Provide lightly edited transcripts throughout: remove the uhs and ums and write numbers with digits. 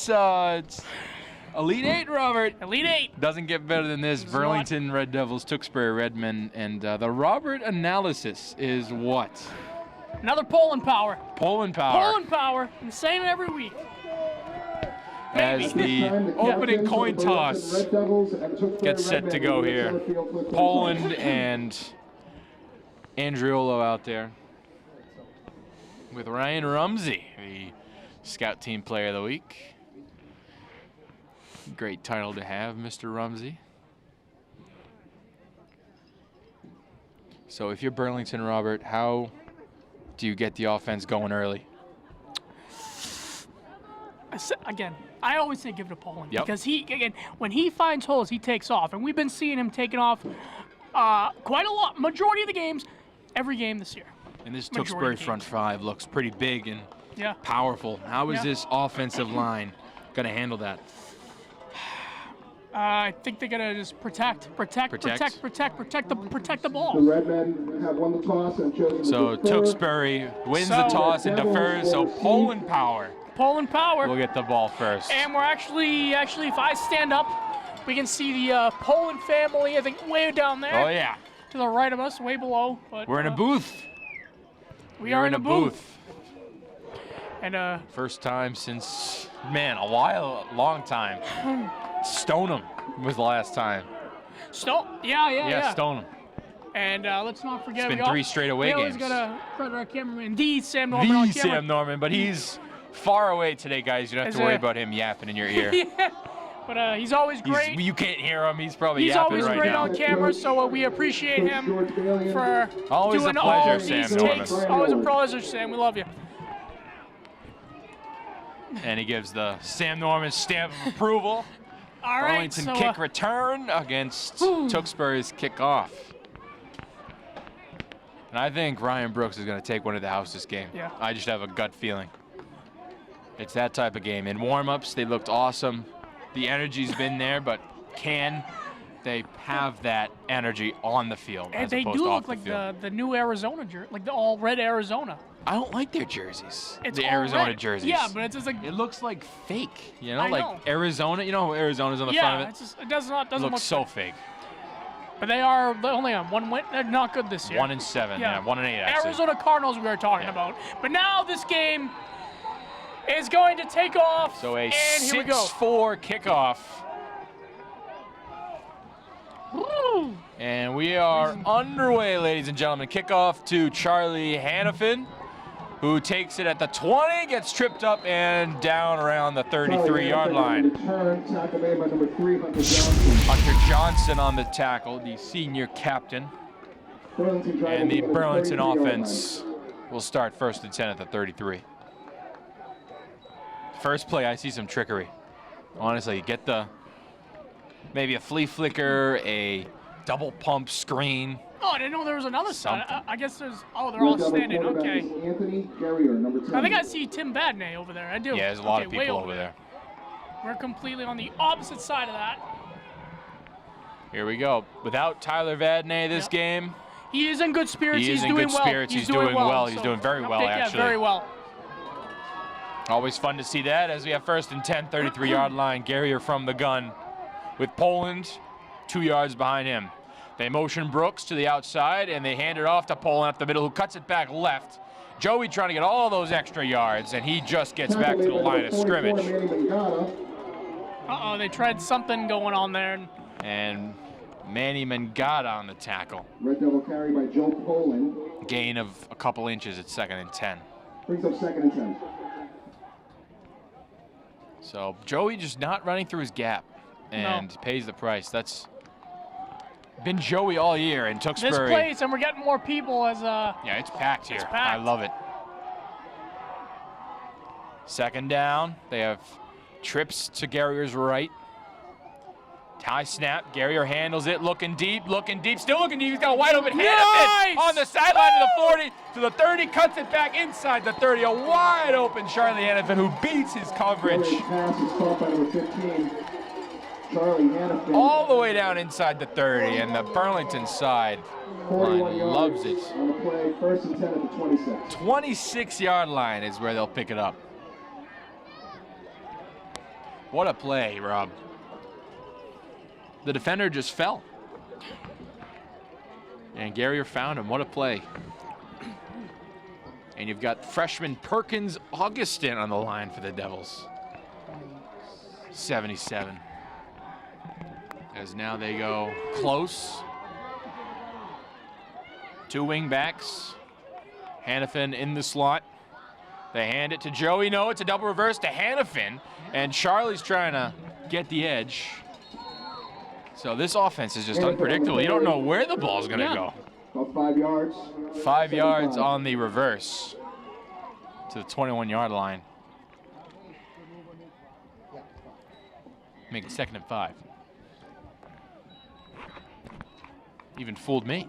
it's Elite Eight, Robert. Elite Eight. Doesn't get better than this. Burlington Red Devils, Tewksbury Redmen, and the Robert analysis is what? Another Poland power. Poland power. Poland power. The same every week. As the opening coin toss gets set to go here. Poland and Andriolo out there with Ryan Rumsey, the Scout Team Player of the Week. Great title to have, Mr. Rumsey. So if you're Burlington, Robert, how do you get the offense going early? Again, I always say give it to Poland. Yep. Because when he finds holes, he takes off. And we've been seeing him taking off quite a lot, majority of the games, every game this year. And this Tewksbury front five looks pretty big and Yeah. powerful. How is this offensive line going to handle that? I think they're gonna just protect the ball. The Redmen have won the toss and chosen So Tewksbury wins the toss and defers. So Poland power. Poland power. We'll get the ball first. And we're actually, if I stand up, we can see the Poland family. I think way down there. Oh yeah. To the right of us, way below. But we're in a booth. We are in a booth. And first time since a long time. Stoneham was the last time. Yeah. Stoneham. And let's not forget, It's been 3 straight away games. We always gotta credit our cameraman, the Sam Norman on camera. Sam Norman, but he's far away today, guys. You don't have to worry about him yapping in your ear. Yeah. But he's always great. You can't hear him. He's probably He's yapping always right great now. on camera, so we appreciate him for Always doing a pleasure, all Sam these Norman. takes. Always a pleasure, Sam. We love you. And he gives the Sam Norman stamp of approval. All right, Burlington so, kick return against Tewksbury's kickoff. And I think Ryan Brooks is going to take one to the house this game. Yeah. I just have a gut feeling. It's that type of game. In warm-ups, they looked awesome. The energy's been there, but can they have that energy on the field and as they opposed do to look off like the field? the new Arizona jersey, like the all red Arizona. I don't like their jerseys. It's the all Arizona red. jerseys. Yeah, but it's just like it looks like fake. You know, I like know. Arizona. You know, Arizona's on the front of it. It's just, it doesn't Looks look so good. fake. But they're only on 1 win. They're not good this year. 1-7. Yeah, 1-8 actually. Arizona Cardinals we were talking about. But now this game is going to take off. So a and here we go. 6-4 kickoff. Woo. And we are underway, ladies and gentlemen. Kickoff to Charlie Hannafin, who takes it at the 20, gets tripped up and down around the 33-yard line. Tackle made by number 3, Hunter Johnson. Hunter Johnson on the tackle, the senior captain. And the Burlington offense will start 1st and 10 at the 33. First play, I see some trickery. Honestly, get maybe a flea flicker, a double pump screen. Oh, I didn't know there was another side. Something. I guess there's. Oh, they're all standing. Okay. Anthony Guerrier, number 10. I think I see Tim Badney over there. I do. Yeah, there's a lot of way people over there. We're completely on the opposite side of that. Here we go. Without Tyler Vadney this game. He is in good spirits. He is in doing good well. spirits. He's doing well. He's doing very well, actually. Yeah, very well. Always fun to see that as we have 1st and 10, 33-yard line. Guerrier from the gun with Poland 2 yards behind him. They motion Brooks to the outside, and they hand it off to Poland up the middle, who cuts it back left. Joey trying to get all those extra yards, and he just gets back to the line of scrimmage. Uh-oh, they tried something going on there. And Manny Mangata on the tackle. Red Devil carry by Joe Poland. Gain of a couple inches at 2nd and 10. Brings up 2nd and 10. So Joey just not running through his gap and pays the price. That's been Joey all year in Tewksbury. This place, and we're getting more people as yeah, it's packed here. It's packed. I love it. 2nd down. They have trips to Guerrier's right. High snap. Guerrier handles it. Looking deep. Still looking deep. He's got a wide open Hannafin on the sideline to the 40, to the 30. Cuts it back inside the 30. A wide open Charlie Hannafin who beats his coverage. Pass is caught by number 15. Charlie Hannafin. All the way down inside the 30, and the Burlington side line loves it. On the play, 1st and 10 at the 26. 26-yard line is where they'll pick it up. What a play, Rob. The defender just fell. And Garrier found him. What a play. And you've got freshman Perkins Augustin on the line for the Devils. 77. As now they go close. 2 wing backs. Hannafin in the slot. They hand it to Joey. No, it's a double reverse to Hannafin. And Charlie's trying to get the edge. So this offense is just unpredictable. You don't know where the ball's going to go. About 5 yards. 5 yards on the reverse to the 21-yard line. Make it 2nd and 5. Even fooled me.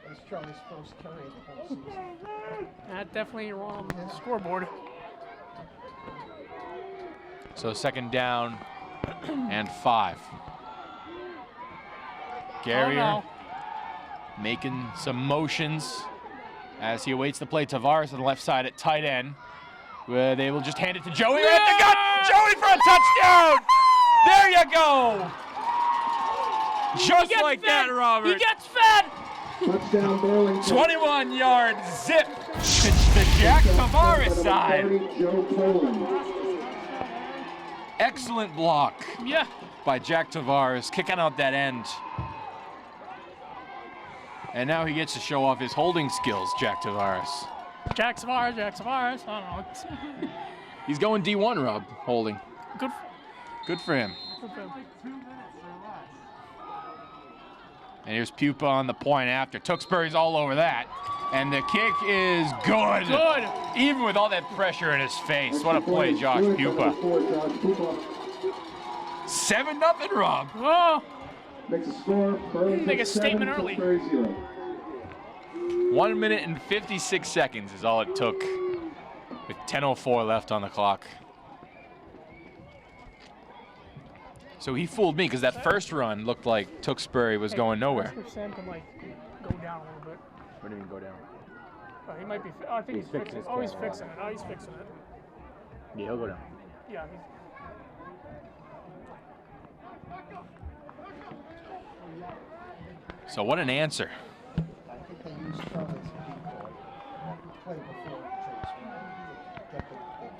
That's Charlie's first carry of the whole season. That definitely wrong scoreboard. So 2nd down and 5. Garrier making some motions as he awaits the play. Tavares on the left side at tight end, where they will just hand it to Joey at the gun. Joey for a touchdown! There you go! Just like that, Robert. He gets fed! Touchdown, Burlington. 21-yard zip to the Jack Tavares side. Joe Poland. Excellent block Yeah. by Jack Tavares, kicking out that end. And now he gets to show off his holding skills, Jack Tavares. Jack Tavares. I don't know. He's going D1, Rob, holding. Good. Good for him. Good for him. And here's Pupa on the point after. Tewksbury's all over that. And the kick is good. Good. Even with all that pressure in his face. What a play, Josh Pupa. 7-0, Rob. Oh, Makes a score. Burlington Make a statement 7, early. Tewksbury 0. 1 minute and 56 seconds is all it took, with 10:04 left on the clock. So he fooled me because that first run looked like Tewksbury was going nowhere. Sam can like go down a little bit. What do you mean go down? Oh, he might be. I think he's fixing it. Oh, he's fixing it. Oh, he's fixing it. Yeah, he'll go down. Yeah. So what an answer. I think they used Charlie as a decoy. Play before Tewksbury. Get the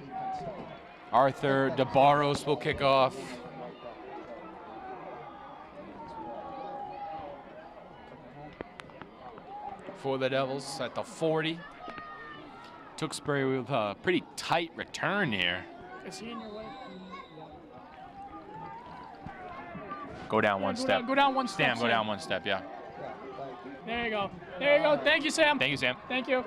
defense started. Arthur DeBarros will kick off. For the Devils at the 40. Tewksbury with a pretty tight return here. Is he in your way? Go down one step. Go down one step. Sam, go Sam. down one step, yeah. There you go. There you go. Thank you, Sam. Thank you, Sam. Thank you.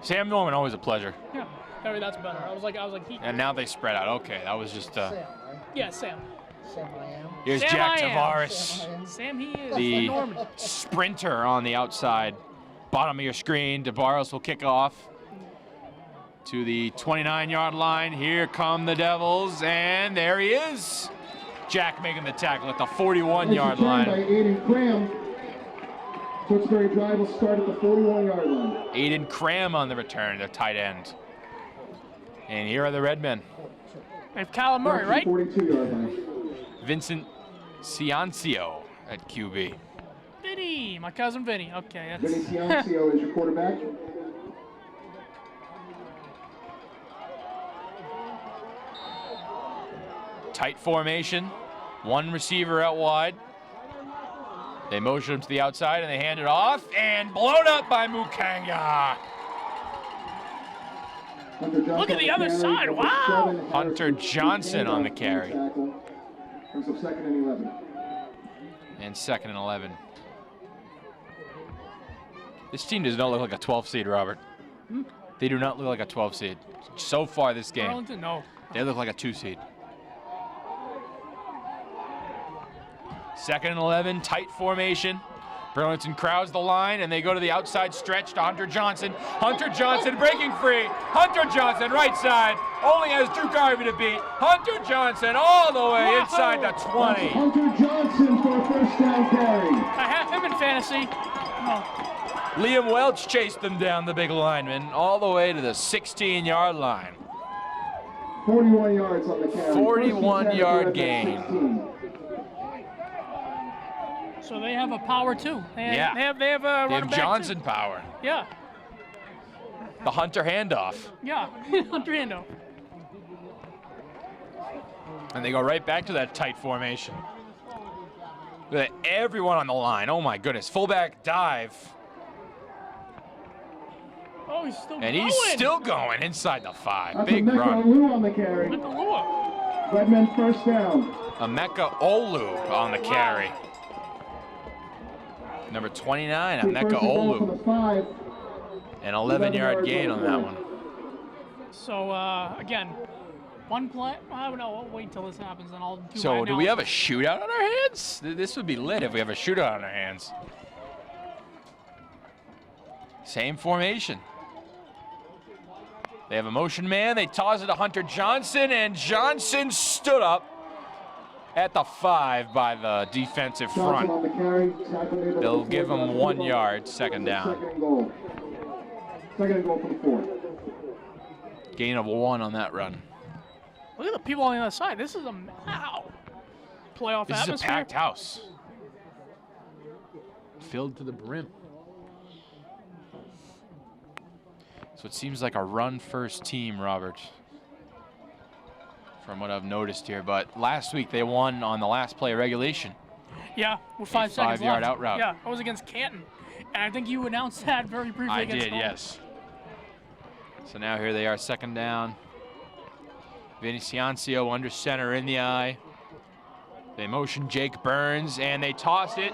Sam Norman, always a pleasure. Yeah. There, that's better. I was like he. And now they spread out. Okay, that was just. Sam, right? Yeah, Sam. Sam I am. Here's Sam Jack I am. Tavares, Sam I am. Sam, he is. the Norman. sprinter on the outside. Bottom of your screen. DeBarros will kick off to the 29-yard line. Here come the Devils, and there he is. Jack making the tackle at the 41-yard By line. Aiden Cram. Tewksbury drive will start at the 41-yard line. Aiden Cram on the return, their tight end. And here are the Redmen. We have Callum Murray, right? 42-yard line. Vincent Ciancio at QB. Vinny, my cousin Vinny. Okay, Vinny that's. Ciancio is your quarterback. Tight formation. One receiver out wide. They motion him to the outside and they hand it off and blown up by Mukanga. Look at the other side. Wow. Hunter Johnson on the carry. Brings up 2nd and 11. And 2nd and 11. This team does not look like a 12 seed, Robert. They do not look like a 12 seed. So far this game, Burlington, no. they look like a 2 seed. 2nd and 11, tight formation. Burlington crowds the line, and they go to the outside stretch to Hunter Johnson. Hunter Johnson breaking free. Hunter Johnson, right side, only has Drew Garvey to beat. Hunter Johnson all the way inside the 20. Hunter Johnson for a first down carry. I have him in fantasy. Oh. Liam Welch chased them down, the big lineman, all the way to the 16-yard line. 41 yards on the carry. 41-yard gain. 16. So they have a power too. They Yeah. have a They running have back Johnson too. power. Yeah. The Hunter handoff. Yeah. Hunter Ando. And they go right back to that tight formation. With everyone on the line. Oh my goodness. Fullback dive. Oh, he's still And going. he's still going inside the 5. That's Big Emeka run. Olu on the carry. Mekalua. Redmen first down. Emeka Olu on the carry. Number 29, Emeka First and goal for Olu. the 5. An 11-yard gain on that one. So again, one play. I don't know. I'll wait until this happens, and I'll do. So my do we have a analysis. shootout on our hands? This would be lit if we have a shootout on our hands. Same formation. They have a motion man. They toss it to Hunter Johnson, and Johnson stood up at the 5 by the defensive Johnson front. on the carry. Tackled near the They'll 4 give him yard 1 goal. yard, second down. Second and goal. Second and goal for the 4. Gain of 1 on that run. Look at the people on the other side. This is a playoff This is a atmosphere. packed house. Filled to the brim. So it seems like a run-first team, Robert, from what I've noticed here. But last week they won on the last play of regulation. Yeah, with 5 seconds 5-yard left. out route. Yeah, I was against Canton, and I think you announced that very briefly I against did, home. yes. So now here they are, second down. Viniciancio under center in the eye. They motion Jake Burns, and they toss it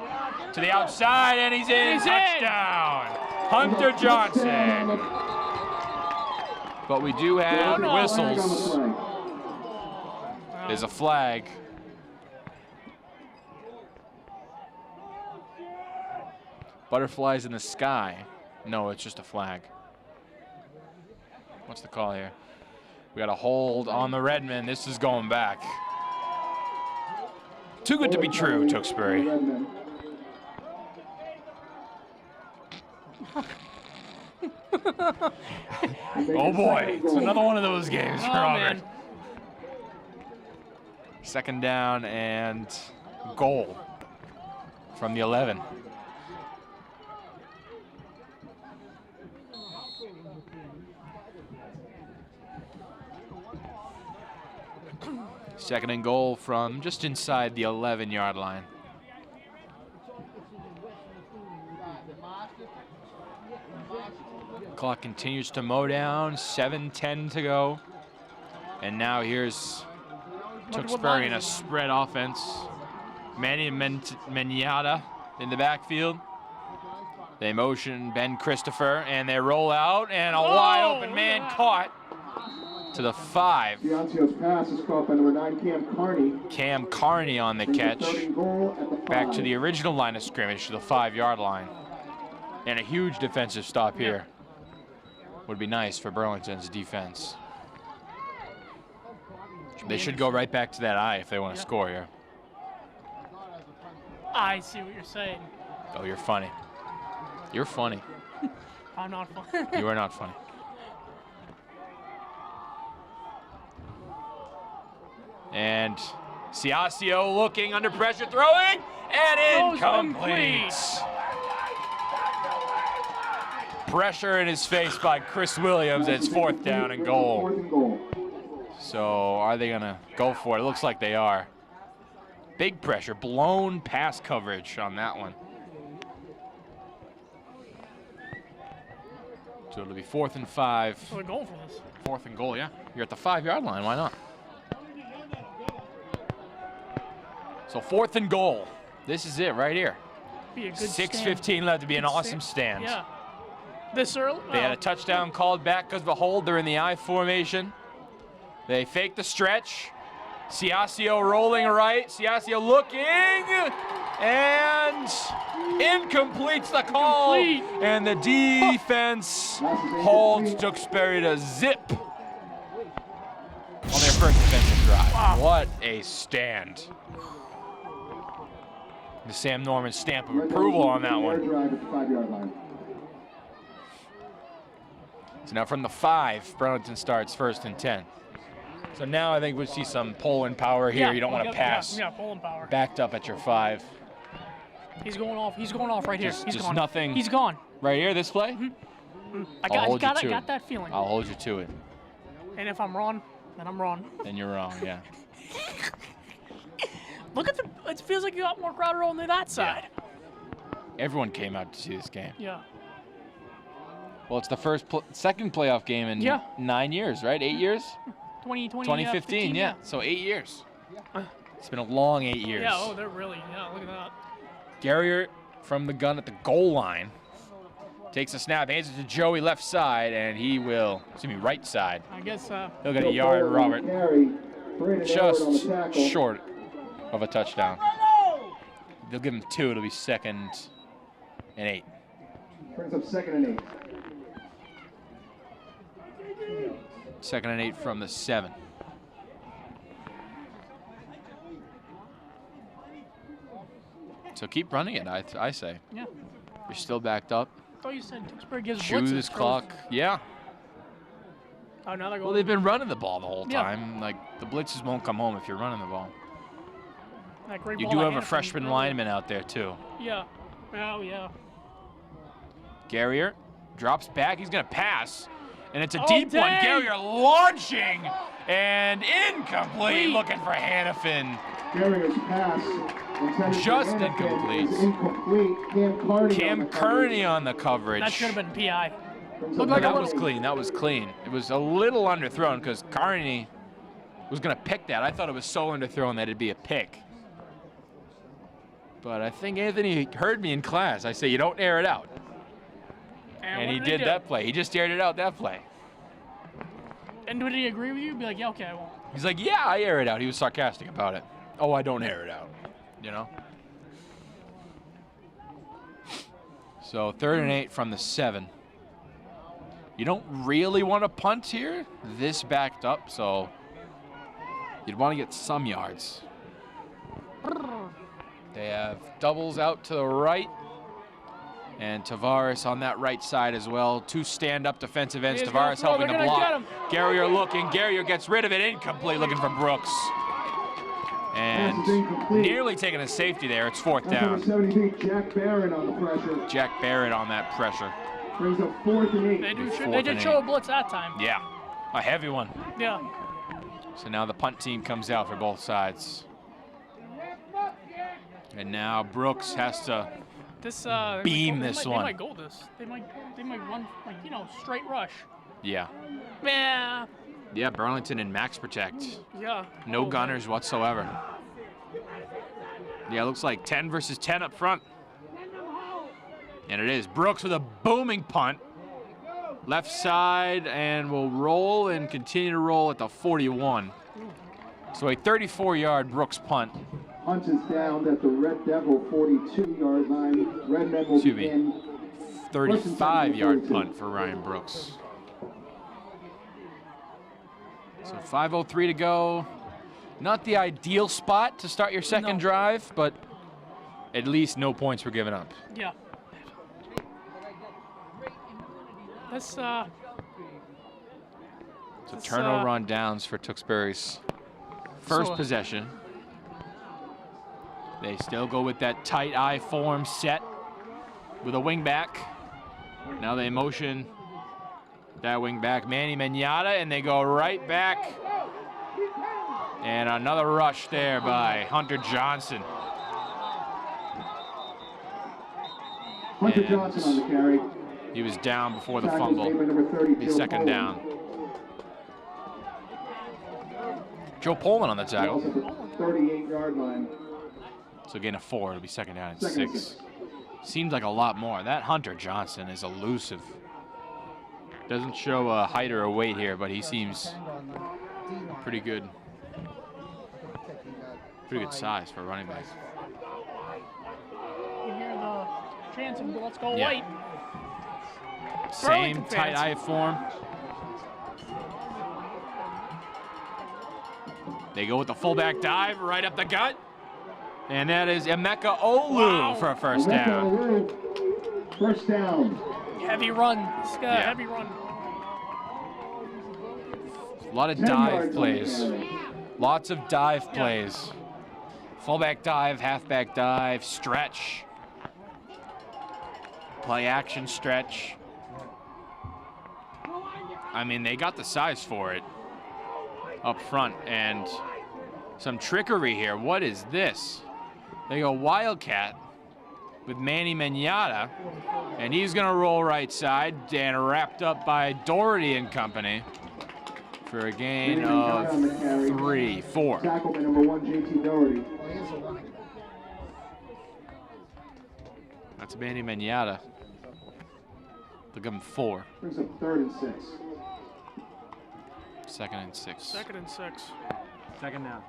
to the outside, and he's in. He's in. Touchdown, Hunter Johnson. But we do have no. whistles. There's a flag. Butterflies in the sky. No, it's just a flag. What's the call here? We got a hold on the Redmen. This is going back. Too good to be true, Tewksbury. Oh boy, it's another one of those games for Oh, Robert. man. Second down and goal from the 11. Second and goal from just inside the 11-yard line. Clock continues to mow down, 7:10 to go. And now here's Tewksbury in a spread offense. Manny Menata in the backfield. They motion Ben Christopher, and they roll out, and a wide open man caught to the 5. Deontay's pass is caught by number 9, Cam Carney. Cam Carney on the catch. Third and goal at the 5. Back to the original line of scrimmage, to the 5-yard line. And a huge defensive stop here. Would be nice for Burlington's defense. They should go right back to that eye if they want to score here. I see what you're saying. Oh, you're funny. You're funny. I'm not fun. You are not funny. And Ciascio looking under pressure, throwing, and incomplete. Pressure in his face by Chris Williams. It's 4th down and goal. 4th and goal. So are they going to go for it? It looks like they are. Big pressure, blown pass coverage on that one. So it'll be 4th and 5. So we're going for this. 4th and goal, yeah. You're at the 5-yard line, why not? So 4th and goal. This is it right here. Be a good 6:15 left to be an awesome stand. Yeah. This early? They had a touchdown called back because of a hold. They're in the I formation. They fake the stretch. Ciascio rolling right. Ciascio looking. And incomplete's the call. Incomplete. And the defense holds Tewksbury to zip on their first defensive drive. Wow. What a stand. The Sam Norman stamp of approval on that one. Drive at the 5-yard line. So now from the 5, Burlington starts 1st and 10. So now I think we'll see some Poland power here. Yeah, You don't want to pass. Yeah, Poland power. Backed up at your 5. He's going off. He's going off right here. He's Just gone. nothing. He's gone. Right here, this play? I I'll hold you to got it. that feeling. I'll hold you to it. And if I'm wrong, then I'm wrong. Then you're wrong, yeah. Look at the. It feels like you got more crowd on that side. Everyone came out to see this game. Yeah. Well, it's the second playoff game in 9 years, right? 8 years? 2015, yeah. So 8 years. It's been a long 8 years. Yeah, oh, they're really, look at that. Garrier from the gun at the goal line. Takes a snap, hands it to Joey left side, and he will, right side. I guess. He'll get a yard, Robert. Just short of a touchdown. They'll give him 2. It'll be 2nd and 8. Brings up 2nd and 8. 2nd and 8 from the 7. So keep running it, I say. Yeah. You're still backed up. I thought you said Tewksbury gives Chew blitzes. this clock. Yeah. Oh, now they're going. Well, they've been running the ball the whole time. Like, the blitzes won't come home if you're running the ball. That great You ball do by have a Hannafin freshman earlier. lineman out there, too. Yeah. Oh, yeah. Garrier drops back. He's going to pass. And it's a Oh, deep one. dang. Garrier launching. And incomplete. Looking for Hannafin. Garrier's pass. Just Hannafin incomplete. is incomplete. Cam Kearney on the coverage. That should have been PI. Looked That was clean. That was clean. It was a little underthrown because Kearney was going to pick that. I thought it was so underthrown that it'd be a pick. But I think Anthony heard me in class. I say, you don't air it out. And he did that play. He just aired it out that play. And did he agree with you? Be like, yeah, okay, I won't. He's like, yeah, I air it out. He was sarcastic about it. Oh, I don't air it out. You know? So 3rd and 8 from the 7. You don't really want to punt here. This backed up, so you'd want to get some yards. They have doubles out to the right. And Tavares on that right side as well. 2 stand-up defensive ends. He's gonna Tavares throw. helping They're to gonna block. get him. Garrier looking. Garrier gets rid of it. Incomplete. Looking for Brooks. And Pass is incomplete. nearly taking a safety there. It's 4th That's number down. 73, Jack Barrett on the pressure. Jack Barrett on that pressure. Brings up 4th and 8. They Fourth did and show a 8. blitz that time. Yeah, a heavy one. Yeah. So now the punt team comes out for both sides. And now Brooks has to This beam this one. They might go this. They might run straight rush. Yeah. Yeah. Yeah, Burlington and max protect. Yeah. No Oh, gunners whatsoever. Yeah, it looks like 10 versus 10 up front. And it is. Brooks with a booming punt. Left side, and will roll and continue to roll at the 41. So a 34-yard Brooks punt. Hunt is down at the Red Devil 42-yard line. Red Men will Excuse me. begin. 35-yard punt for Ryan Brooks. So 5:03 to go. Not the ideal spot to start your second drive, but at least no points were given up. Yeah. This So turnover on downs for Tewksbury's first possession. They still go with that tight I form set with a wing back. Now they motion that wing back, Manny Manata, and they go right back. And another rush there by Hunter Johnson. Hunter And Johnson on the carry. he was down before the Tackles made by fumble. number 30, Be Joe second Poland. down. Joe Poland on the tackle. Also at the 38-yard line. So gain of 4, it'll be second down and Second and 6. Seems like a lot more. That Hunter Johnson is elusive. Doesn't show a height or a weight here, but he seems pretty good. Pretty good size for a running back. You hear the chants of let's go Yeah. white. Same Burlington tight fans. eye form. They go with the fullback dive right up the gut. And that is Emeka Olu for a first down. First down. Heavy run. This guy, Yeah. heavy run. lot of 10 dive yards on the plays. carry. Lots of dive plays. Fullback dive, halfback dive, stretch. Play action stretch. I mean, they got the size for it up front, and some trickery here. What is this? They go Wildcat with Manny Manata, and he's gonna roll right side and wrapped up by Doherty and company for a gain of 3, 4. Tackle by number 1, JT Doherty. Well, he is a running back. That's Manny Manata. They'll give him 4. Brings up 3rd and 6. 2nd and 6. 2nd and 6. Second down.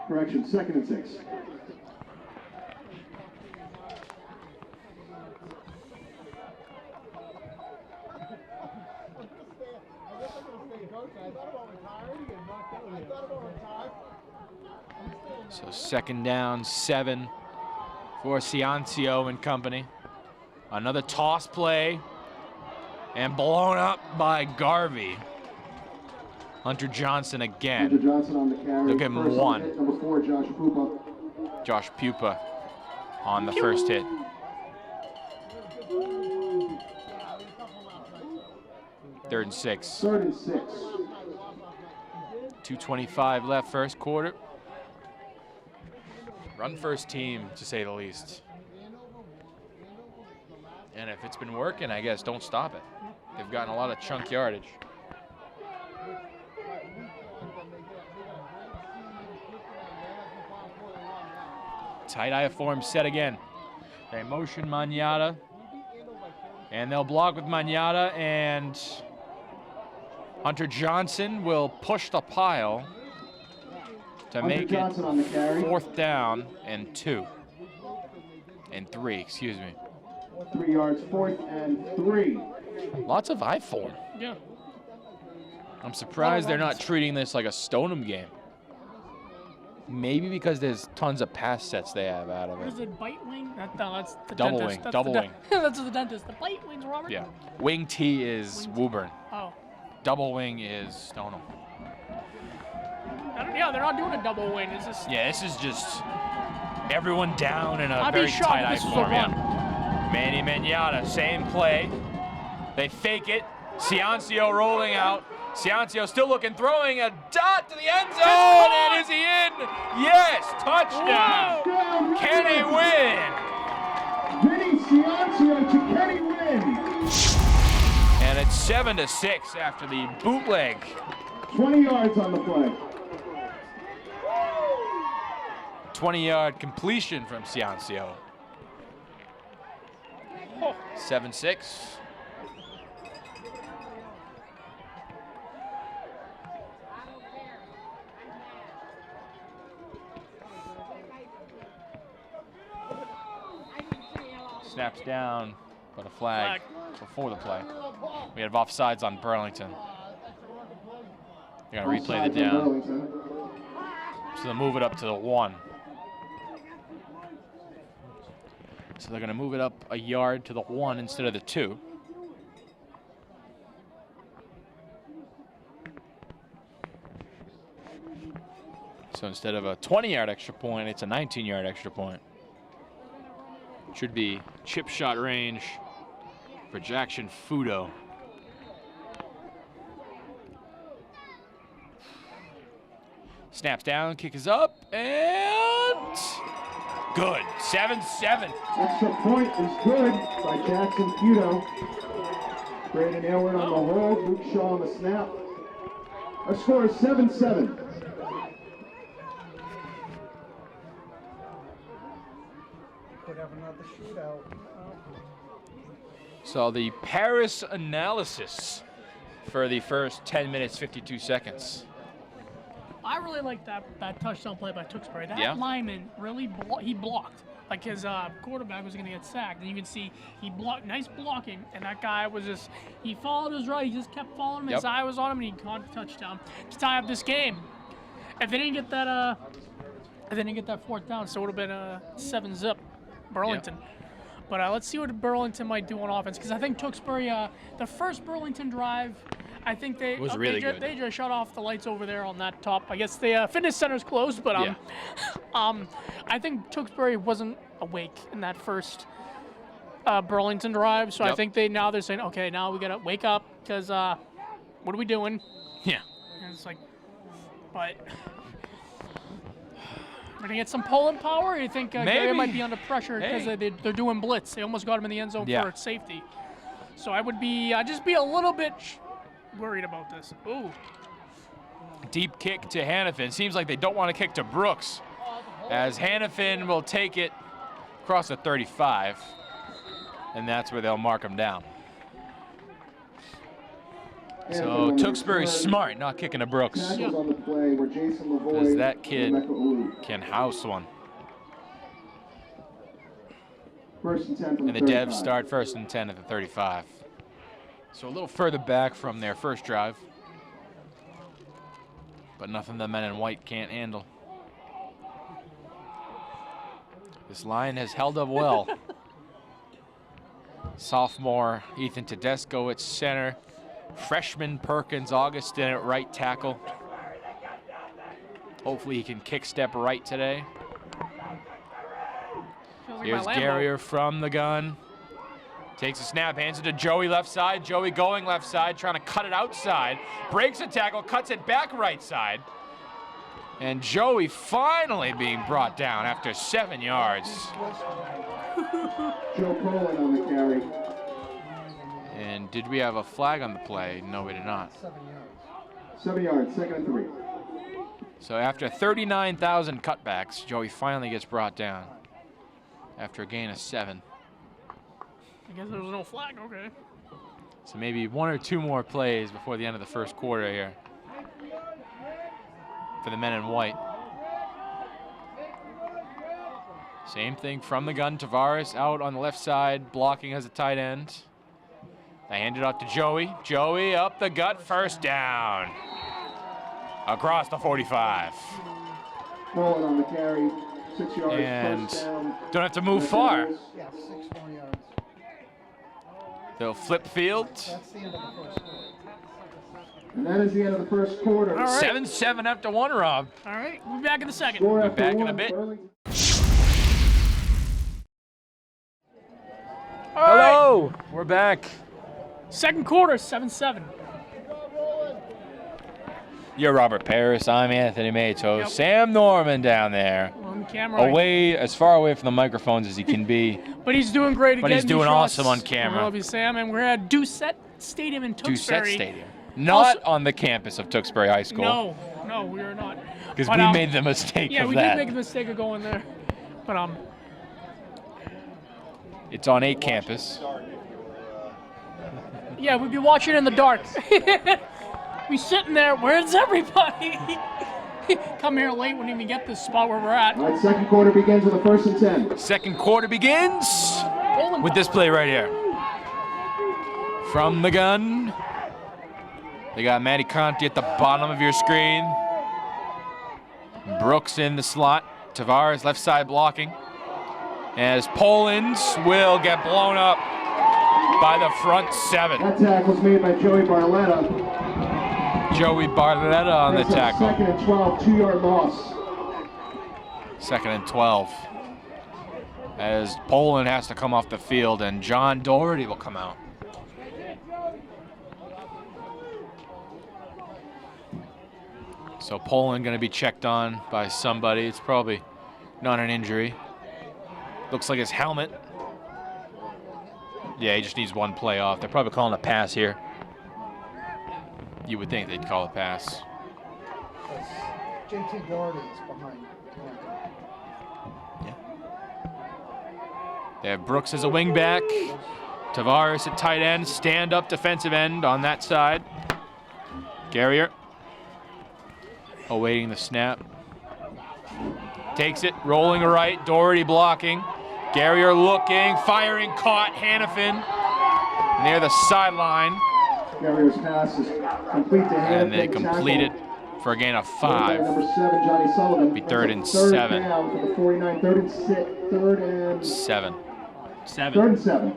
Correction, 2nd and 6. So 2nd down, 7 for Ciancio and company. Another toss play and blown up by Garvey. Hunter Johnson again. Hunter Johnson on the carry. They'll give him First 1. hit, number 4, Josh Pupa. Josh Pupa on the first hit. Third and 6. 3rd and 6. 2:25 left first quarter. Run first team, to say the least. And if it's been working, I guess don't stop it. They've gotten a lot of chunk yardage. Tight eye form set again. They motion Manata, and they'll block with Manata, and Hunter Johnson will push the pile to Hunter make Johnson it on the carry. 4th down and 2. And 3, excuse me. 3 yards, 4th and 3. Lots of eye form. Yeah. I'm surprised they're not treating this like a Stoneham game. Maybe because there's tons of pass sets they have out of What it. is it, bite wing? No, that's the Double dentist. wing, That's double the wing. That's the dentist. The bite wings, Robert? Yeah. Wing T is Woburn. Oh. Double wing is Stoneham. Yeah, they're not doing a double wing. It's just. Yeah, this is just everyone down in a I'd very be shocked tight if eye this was a form. run. Yeah. Manny Manata, same play. They fake it. Ciancio rolling out. Ciancio still looking, throwing a dot to the end zone, and is he in? Yes, touchdown. Down, Kenny Wynn. Vinny Ciancio to Kenny Wynn. And it's 7-6 after the bootleg. 20 yards on the play. 20-yard completion from Ciancio. 7-6. Snaps down, but a flag before the play. We have offsides on Burlington. They're going to replay the Offsides on down. Burlington. So they'll move it up to the 1. So they're going to move it up a yard to the 1 instead of the 2. So instead of a 20-yard extra point, it's a 19-yard extra point. Should be chip shot range for Jackson Fudo. Snaps down, kick is up, and good. 7-7. Extra point is good by Jackson Fudo. Brandon Aylward on the hold, Luke Shaw on the snap. Our score is 7-7. Could have another shootout. So the Parris analysis for the first 10 minutes, 52 seconds. I really like that touchdown play by Tewksbury. That Yeah. lineman really he blocked. Like his quarterback was going to get sacked, and you can see he blocked, nice blocking, and that guy was just, he followed his right, he just kept following him, his Yep. eye was on him, and he caught a touchdown to tie up this game. If they didn't get that, 4th down, so it would have been 7-zip, Burlington. But let's see what Burlington might do on offense, because I think Tewksbury, the first Burlington drive, I think they was really good. They just shut off the lights over there on that top. I guess the fitness center's closed, but Yeah. I think Tewksbury wasn't awake in that first Burlington drive, so I Yep. think they're saying, okay, now we gotta wake up, because what are we doing? Yeah. And it's like, but we're gonna get some pulling power. Or you think Gary Maybe. might be under pressure because Hey. they're doing blitz? They almost got him in the end zone Yeah. for safety. So I would be just be a little bit worried about this. Ooh, Deep kick to Hannafin. Seems like they don't want to kick to Brooks, as Hannafin will take it across the 35, and that's where they'll mark him down. So Tewksbury's smart, not kicking to Brooks, Tackles on the play were Jason Lavoie because that and kid Rebecca Olu. can house one. First and 10 from And the 35. Devs start 1st and 10 at the 35. So a little further back from their first drive, but nothing the men in white can't handle. This line has held up well. Sophomore Ethan Tedesco at center. Freshman Perkins Augustin at right tackle. Hopefully he can kick step right today. feels like Here's my Lambo. Garrier from the gun. Takes a snap, hands it to Joey left side. Joey going left side, trying to cut it outside. Breaks a tackle, cuts it back right side. And Joey finally being brought down after 7 yards. Joe Poland on the carry. And did we have a flag on the play? No, we did not. 7 yards. 7 yards, 2nd and 3. So after 39,000 cutbacks, Joey finally gets brought down after a gain of 7. I guess there was no flag. Okay. So maybe 1 or 2 more plays before the end of the first quarter here for the men in white. Same thing from the gun. Tavares out on the left side, blocking as a tight end. They hand it off to Joey. Joey up the gut, first down. Across the 45. Poland on the carry. 6 yards, And first down. don't have to move far. Yeah, 6 more yards. They'll flip field. That's the end of the first quarter. And that is the end of the first quarter. All right. 7-7 after 1, Rob. All right, we'll be back in the second. Score We're after back in a one, bit. Burlington. All right. Hello, we're back. Second quarter, 7-7. You're Robert Parris. I'm Anthony Matos. Yep. Sam Norman down there, On camera. away as far away from the microphones as he can be. But he's doing great. But he's getting doing shots. awesome on camera. I love you, Sam. And we're at Doucette Stadium in Tewksbury. Doucette Stadium, not on the campus of Tewksbury High School. No, we are not. because But, we made the mistake Yeah, of we that. did make the mistake of going there. But It's on a campus. yeah, we'd be watching in the dark. We sitting there. Where's everybody? Come here late, wouldn't even get this spot where we're at. All right, second quarter begins with a 1st and 10. Second quarter begins Rolling with this play right here. From the gun, they got Matty Conti at the bottom of your screen. Brooks in the slot. Tavares left side blocking. As Poland will get blown up by the front 7. That tackle was made by Joey Barletta. Joey Barletta on the That's a tackle. 2nd and 12, 2-yard loss. 2nd and 12. As Poland has to come off the field and John Doherty will come out. So Poland going to be checked on by somebody. It's probably not an injury. Looks like his helmet. Yeah, he just needs 1 play off. They're probably calling a pass here. You would think they'd call a pass. JT Doherty is behind. Yeah. They have Brooks as a wingback. Tavares at tight end. Stand-up defensive end on that side. Garrier awaiting the snap. Takes it, rolling right. Doherty blocking. Garrier looking, firing, caught. Hannafin near the sideline. Garrier's pass is complete to Hannafin. And they complete it for a gain of 5. Number 7, Johnny Sullivan. Be 3rd and That's a 7. Down for the 49. 3rd and 6. 3rd and 7. Third and 7.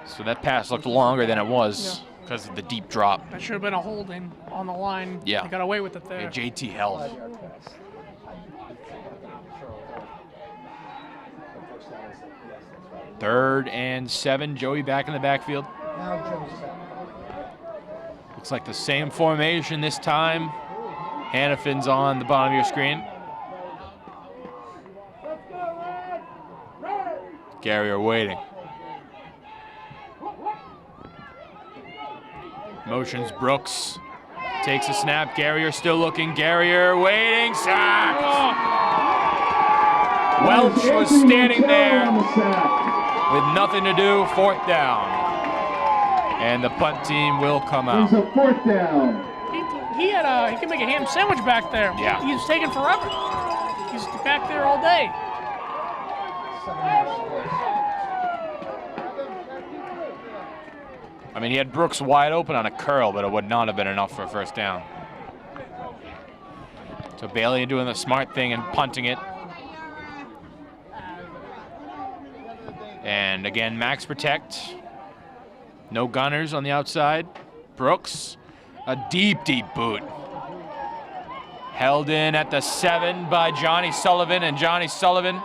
So that pass looked longer than it was because of the deep drop. That should have been a holding on the line. Yeah. They got away with it there. Yeah, JT held. 5-yard pass. Third and 7. Joey back in the backfield. Now Joe's set. Looks like the same formation this time. Hannafin's on the bottom of your screen. Garrier waiting. Motions Brooks. Takes a snap. Garrier still looking. Garrier waiting. Sack! Welch was standing there with nothing to do. 4th down. And the punt team will come out. It's a 4th down. He could make a ham sandwich back there. Yeah. He was taking forever. He's back there all day. 7 yards. I mean, he had Brooks wide open on a curl, but it would not have been enough for a 1st down. So Bailey doing the smart thing and punting it. And again, max protect. No gunners on the outside. Brooks, a deep, deep boot. Held in at the 7 by Johnny Sullivan, and Johnny Sullivan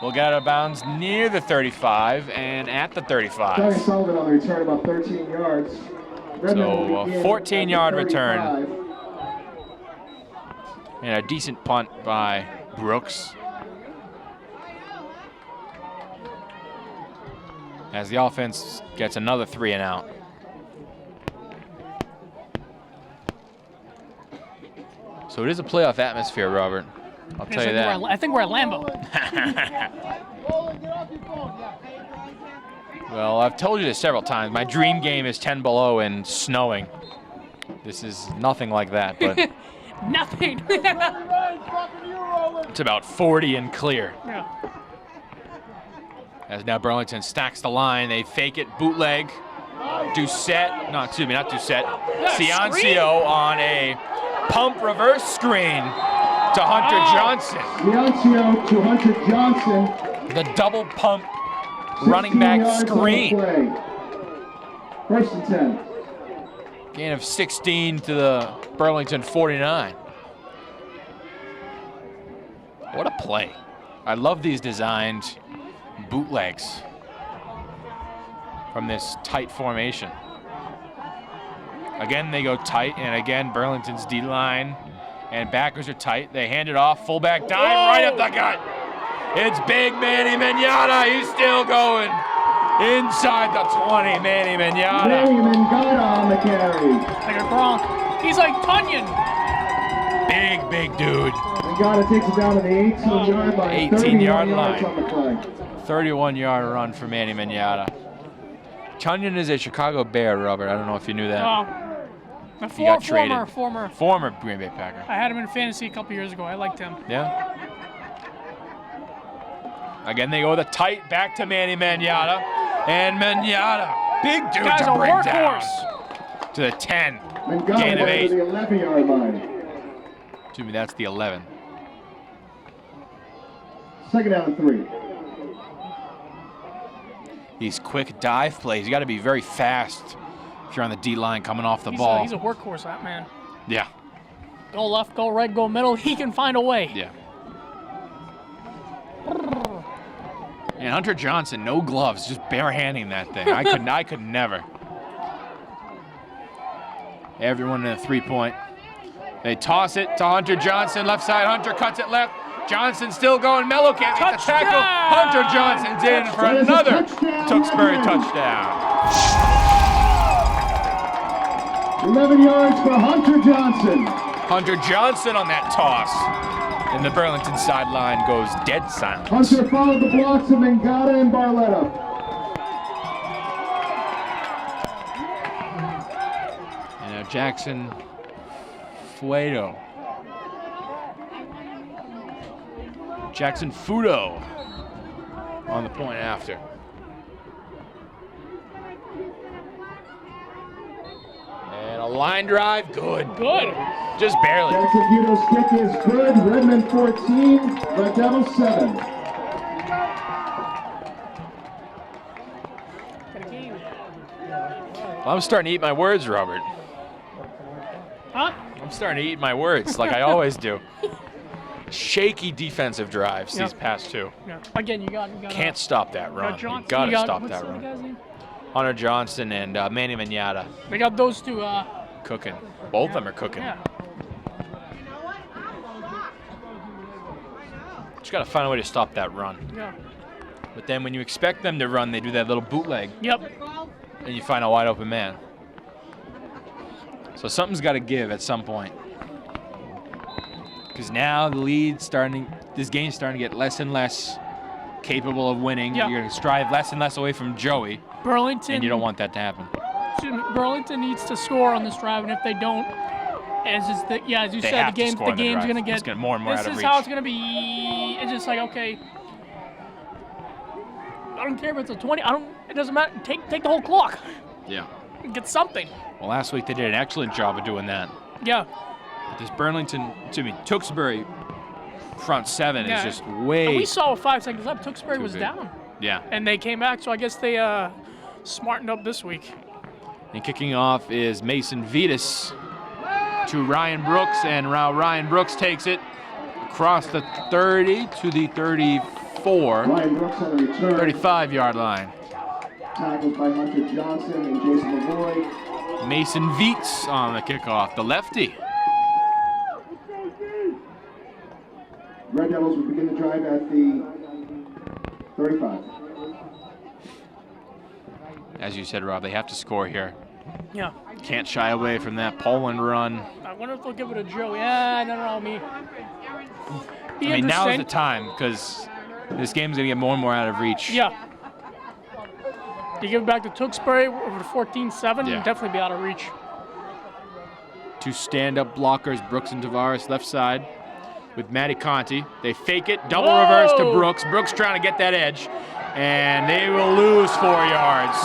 will get out of bounds near the 35 and at the 35. Johnny Sullivan on the return about 13 yards. So a 14-yard return. And a decent punt by Brooks. As the offense gets another 3 and out. So it is a playoff atmosphere, Robert. I'll tell you that. I think we're at Lambeau. Well, I've told you this several times. My dream game is 10 below and snowing. This is nothing like that, but Nothing. it's about 40 and clear. Yeah. As now Burlington stacks the line, they fake it, bootleg. Doucette, no, excuse me, not Doucette. Ciancio on a pump reverse screen to Hunter Johnson. Ciancio to Hunter Johnson. The double pump running back 16 yards on the screen. play. 1st and 10. Gain of 16 to the Burlington 49. What a play. I love these designed bootlegs from this tight formation. Again, they go tight, and again, Burlington's D-line and backers are tight. They hand it off, fullback dive right up the gut. It's big Manny Mignata. He's still going. Inside the 20, Manny Mignata. Manny Mignata on the carry. Like a Gronk. He's like Tunyon. Big, big dude. Mignata takes it down to the 18-yard line. 18-yard 31 yards line. on the play. 31-yard run for Manny Mignata. Tunyon is a Chicago Bear, Robert. I don't know if you knew that. A He got traded. former. Green Bay Packer. I had him in fantasy a couple years ago. I liked him. Yeah. Again, they go the tight back to Manny Mignata. And Mignata, big dude Guy's to a bring down. workhorse. To the 10. Mignata Gain of down 8. to the 11-yard line. Excuse me, that's the 11. 2nd down and 3. These quick dive plays, you got to be very fast if you're on the D-line coming off the ball. He's a workhorse, that man. Yeah, Go left, go right, go middle. He can find a way. yeah. And Hunter Johnson, no gloves, just barehanding that thing. I could never. Everyone in a 3-point. They toss it to Hunter Johnson, left side. Hunter cuts it left. Johnson still going. Mello can't make the tackle. Hunter Johnson's in for another Tewksbury touchdown. 11 yards for Hunter Johnson. Hunter Johnson on that toss. And the Burlington sideline goes dead silent. Hunter followed the blocks of Mignata and Barletta. And now Jackson Fudo. Jackson Fudo on the point after. And a line drive, good. Good. Just barely. Jackson Fudo's kick is good. Redmond 14, Red Devils 7. I'm starting to eat my words, Robert. Huh? I'm starting to eat my words like I always do. Shaky defensive drives these past two. Yeah. Again, you got Can't stop that run. You Johnson, gotta stop what's that the other run. guy's name? Hunter Johnson and Manny Manata They got those two. cooking. Both of them are cooking. Yeah. Just gotta find a way to stop that run. Yeah. But then when you expect them to run, they do that little bootleg, Yep. and you find a wide open man. So something's got to give at some point. Because now the lead's this game's starting to get less and less capable of winning. Yeah. You're going to strive less and less away from Joey, Burlington. and you don't want that to happen. Burlington needs to score on this drive, and if they don't, as you They said, have the to score on the game's drive. gonna get. It's getting more and more out of This is reach. how it's gonna be. It's just like, okay, I don't care if it's a 20. It doesn't matter. Take the whole clock. Yeah. Get something. Well, last week they did an excellent job of doing that. Yeah. But this Tewksbury front seven is just And way. we saw with 5 seconds left, Tewksbury was big. down, Yeah. and they came back. So I guess they smartened up this week. And kicking off is Mason Vitas to Ryan Brooks, and Ryan Brooks takes it across the 30 to the 34, Ryan Brooks on the return. 35-yard line. Tackled by Hunter Johnson and Jason LaVoy. Mason Vitas on the kickoff, the lefty. Red Devils will begin the drive at the 35. As you said, Rob, they have to score here. Yeah. Can't shy away from that Poland run. I wonder if they'll give it a Joe. Yeah, I don't know me. I mean, now's the time, because this game's going to get more and more out of reach. Yeah. You give it back to Tewksbury over to 14-7, Yeah. definitely be out of reach. Two stand-up blockers, Brooks and Tavares, left side with Matty Conti. They fake it, double reverse to Brooks. Brooks trying to get that edge, and they will lose 4 yards.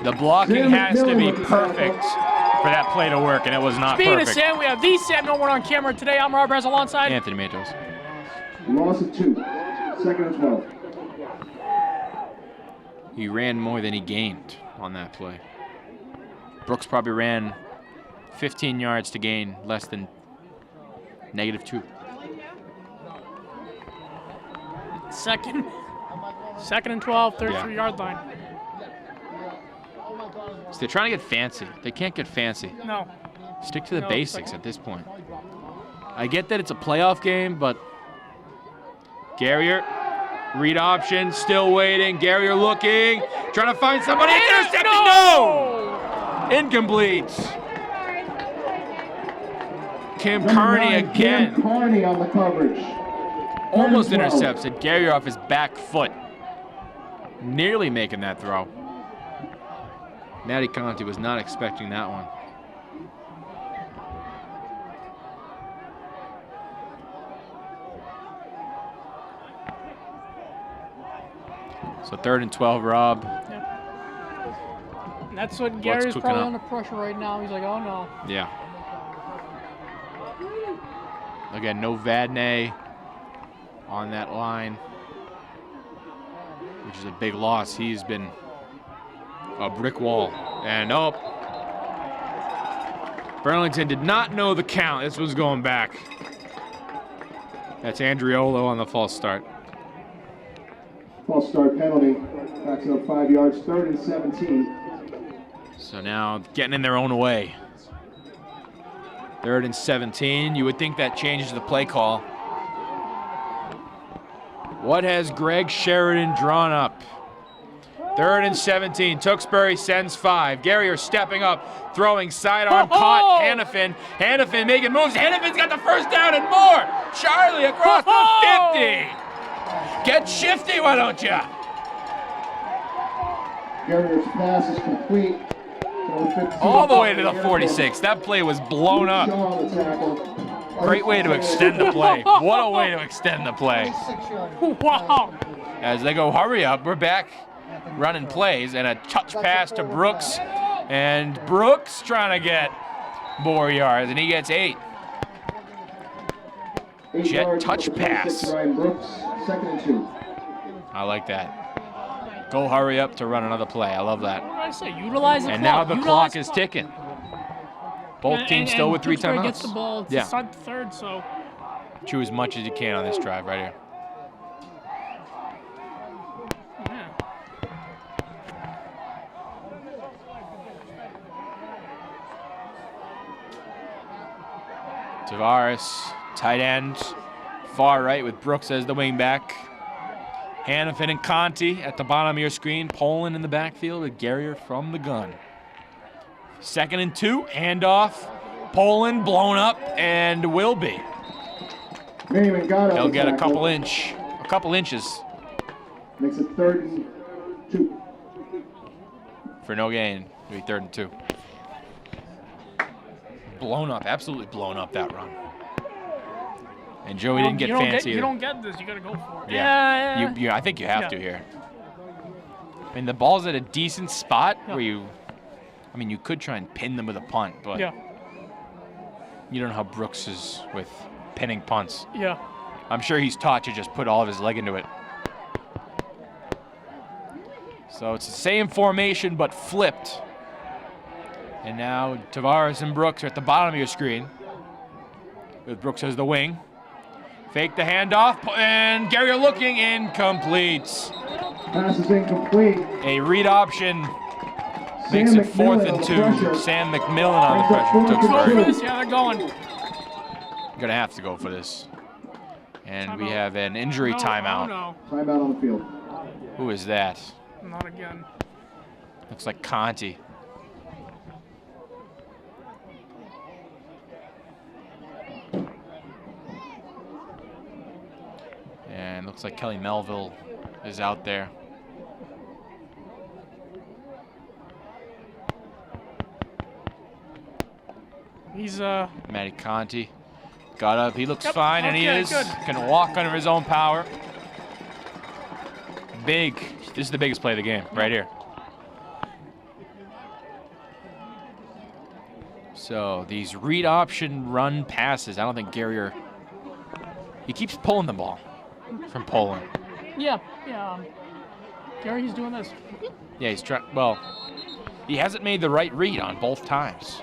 The blocking has to be perfect for that play to work, and it was not Speaking perfect. of Sam, we have the Sam Norwood on camera today. I'm Rob Rez alongside Anthony Matos. Loss of 2. Second and 12. He ran more than he gained on that play. Brooks probably ran 15 yards to gain less than -2. second and 12, 33-yard line. So they're trying to get fancy. They can't get fancy. No. Stick to the No, basics second. at this point. I get that it's a playoff game, but Garrier, read option, still waiting. Garrier looking, trying to find somebody. Intercepted, no! Incomplete. Cam Carney again. Cam Carney on the coverage. Almost 12. intercepts it. Garrier off his back foot. Nearly making that throw. Matty Conti was not expecting that one. So 3rd and 12, Rob. And that's what Gary's cooking probably up? under pressure right now. He's like, oh no. Yeah. Again, no Vadnais on that line, which is a big loss. He's been a brick wall. And Burlington did not know the count. This was going back. That's Andriolo on the false start. False start penalty. Backs up 5 yards. 3rd and 17. So now getting in their own way. 3rd and 17. You would think that changes the play call. What has Greg Sheridan drawn up? 3rd and 17. Tewksbury sends 5. Garrier stepping up, throwing sidearm, caught Hannafin. Hannafin making moves. Hannafin's got the first down and more. Charlie across the 50. Get shifty, why don't you? Garrier's pass is complete. All the way to the 46. That play was blown up. Shaw on the tackle. Great way to extend the play. What a way to extend the play. 26-yard. Wow. As they go, hurry up, we're back running plays, and a touch pass to Brooks. And Brooks trying to get more yards, and he gets 8. 8 Jet yards touch for the 26, pass. Ryan Brooks. 2nd and 2. I like that. Go hurry up to run another play. I love that. What did I say? Utilize the And clock. now the Utilize clock is clock. ticking. Both teams still with 3 Tewksbury timeouts. gets the ball to Yeah. start the third, so Chew as much as you can on this drive right here. yeah. Tavares, tight end, far right with Brooks as the wing back. Hannafin and Conti at the bottom of your screen. Poland in the backfield with Garrier from the gun. 2nd and 2, handoff. Poland blown up and will be. Naaman got up. They'll get a couple inches Makes it 3rd and 2. for no gain. It'll be 3rd and 2. Blown up, absolutely blown up that run. And Joey didn't get fancy You either. don't get this. You got to go for it. Yeah. I think you have to here. I mean, the ball's at a decent spot where you could try and pin them with a punt, but Yeah. you don't know how Brooks is with pinning punts. Yeah. I'm sure he's taught to just put all of his leg into it. So it's the same formation, but flipped. And now Tavares and Brooks are at the bottom of your screen, with Brooks as the wing. Fake the handoff, and Garrier looking, incomplete. Pass is incomplete. A read option makes it 4th and 2. Sam McMillan on the pressure. Go for Tewksbury. this. Yeah, they're going. Gonna have to go for this. And we Timeout. have an injury No, timeout. Oh, no. Timeout on the field. Who is that? Not again. Looks like Conti. And looks like Kelly Melville is out there. He's Matty Conti got up. He looks Yep, fine, and he okay, is. good. Can walk under his own power. Big. This is the biggest play of the game, right here. So these read option run passes. I don't think Garrier. He keeps pulling the ball from Poland. yeah. Gary, he's doing this. Yeah, he's trying. Well, he hasn't made the right read on both times.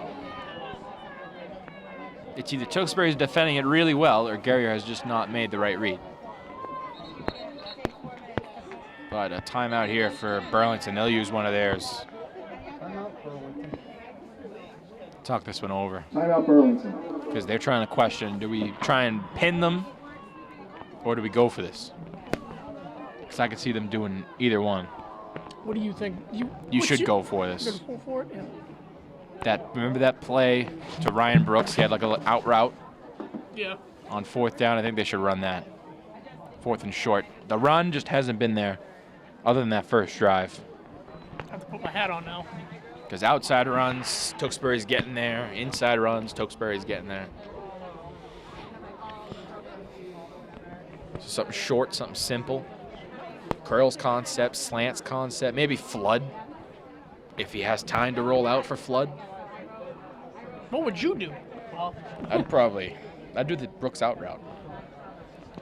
It's either Tewksbury is defending it really well, or Garrier has just not made the right read. But a timeout here for Burlington. They'll use one of theirs. Timeout, Burlington. Talk this one over, Timeout Burlington. because they're trying to question: do we try and pin them, or do we go for this? Because I could see them doing either one. What do you think? You should go for this. You're gonna go for it? Yeah. Remember that play to Ryan Brooks? He had like an out route Yeah. on 4th down. I think they should run that. 4th and short. The run just hasn't been there, other than that first drive. I have to put my hat on now. Because outside runs, Tewksbury's getting there. Inside runs, Tewksbury's getting there. So something short, something simple. Curls concept, slants concept, maybe flood. If he has time to roll out for flood, What would you do? Well, I'd do the Brooks out route.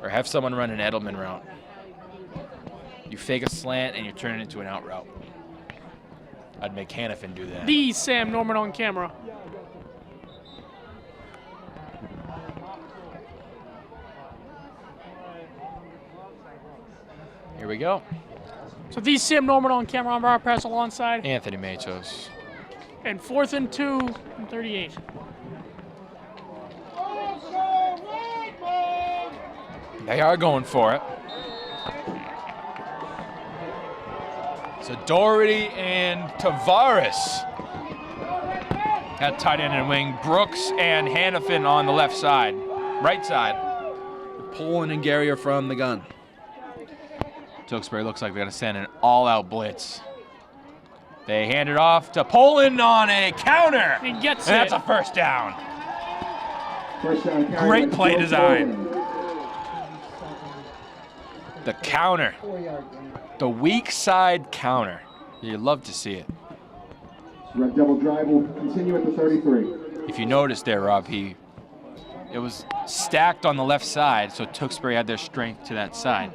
Or have someone run an Edelman route. You fake a slant and you turn it into an out route. I'd make Hannafin do that. the Sam Norman on camera. Here we go. So the Sam Norman on camera on our pass alongside. Anthony Matos. And 4th and 2 and 38. They are going for it. So Doherty and Tavares at tight end and wing. Brooks and Hannafin on the left side, right side. Poland and Garrier from the gun. Tewksbury looks like they're going to send an all-out blitz. They hand it off to Poland on a counter. He gets And it. that's a first down. First down carry. Great by play Joe design. Poland. The counter. 4-yard gain. The weak side counter. You love to see it. Red Devil drive will continue at the 33. If you notice there, Rob, it was stacked on the left side, so Tewksbury had their strength to that side.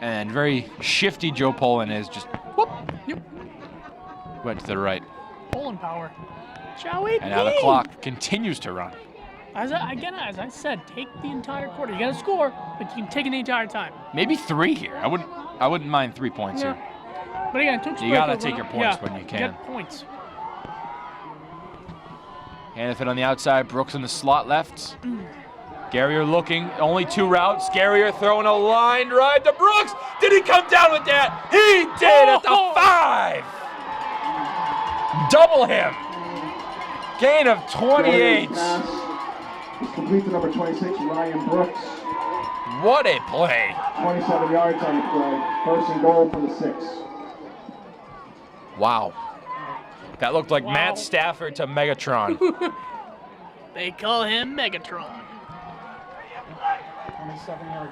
And very shifty Joe Poland is just whoop, Yep. went to the right. Poland power. Shall we? And now the clock continues to run. As I said, take the entire quarter. You got to score, but you can take it the entire time. Maybe 3 here. I wouldn't mind 3 points here. But again, Tewksbury You gotta could take run your up- points yeah, when you can. Get points. Hannafin on the outside, Brooks in the slot left. Garrier looking, only 2 routes. Garrier throwing a line drive to Brooks. Did he come down with that? He did at the 5. Double him. Gain of 28. Pass is complete to number 26, Ryan Brooks. What a play. 27 yards on the play. First and goal for the 6. Wow. That looked like Wow. Matt Stafford to Megatron. They call him Megatron. 27-yard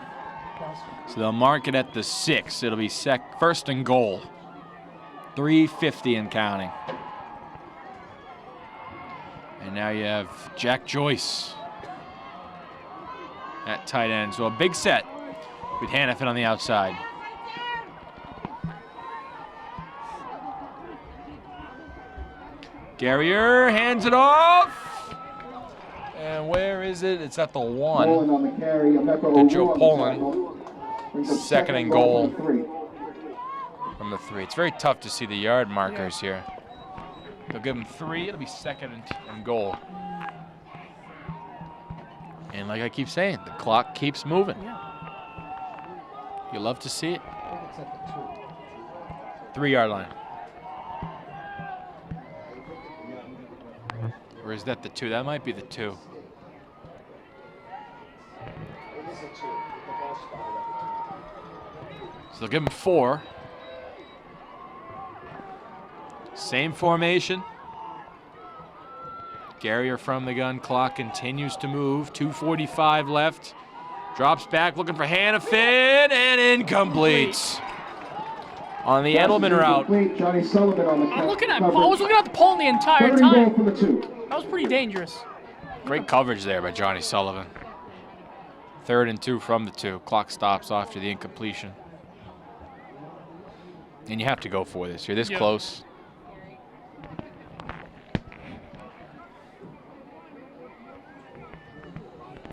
pass. So they'll mark it at the 6. It'll be first and goal. 3:50 and counting. And now you have Jack Joyce at tight end. So a big set with Hannafin on the outside. Garrier hands it off. And where is it? It's at the 1. Poland on the carry. To Joe Poland. Brings up Second and goal. from 3. From the 3. It's very tough to see the yard markers here. They'll give him 3. It'll be second and goal. And like I keep saying, the clock keeps moving. Yeah. You love to see it. I think it's at the 2. 3-yard line. Or is that the 2? That might be the 2. It is a 2. The ball spotted at So they'll give him 4. Same formation. Garrier from the gun. Clock continues to move. 2:45 left. Drops back looking for Hannafin and incomplete. On the Edelman route. Complete. Johnny Sullivan on the I was looking at coverage. the pole the entire Third and goal time. from the 2. That was pretty dangerous. Great coverage there by Johnny Sullivan. 3rd and 2 from the 2. Clock stops after the incompletion. And you have to go for this. You're this Yeah. close.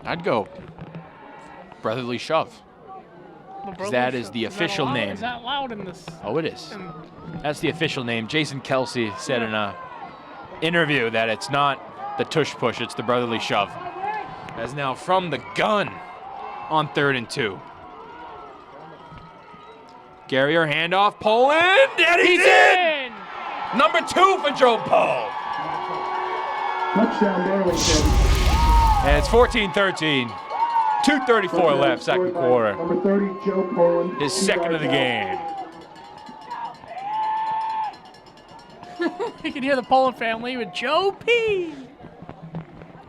I'd go brotherly shove. That is the official name. Is that allowed in this? Oh, it is. in- That's the official name. Jason Kelsey said in a interview that it's not the tush push, it's the brotherly shove. As now from the gun on 3rd and 2. Garrier handoff, Poland, and he's in! in! Number 2 for Joe Paul. Touchdown Darlington. And it's 14-13. 2:34 left, second quarter. Number 30, Joe Poland. His 2 second of the yards game. You can hear the Poland family with Joe P.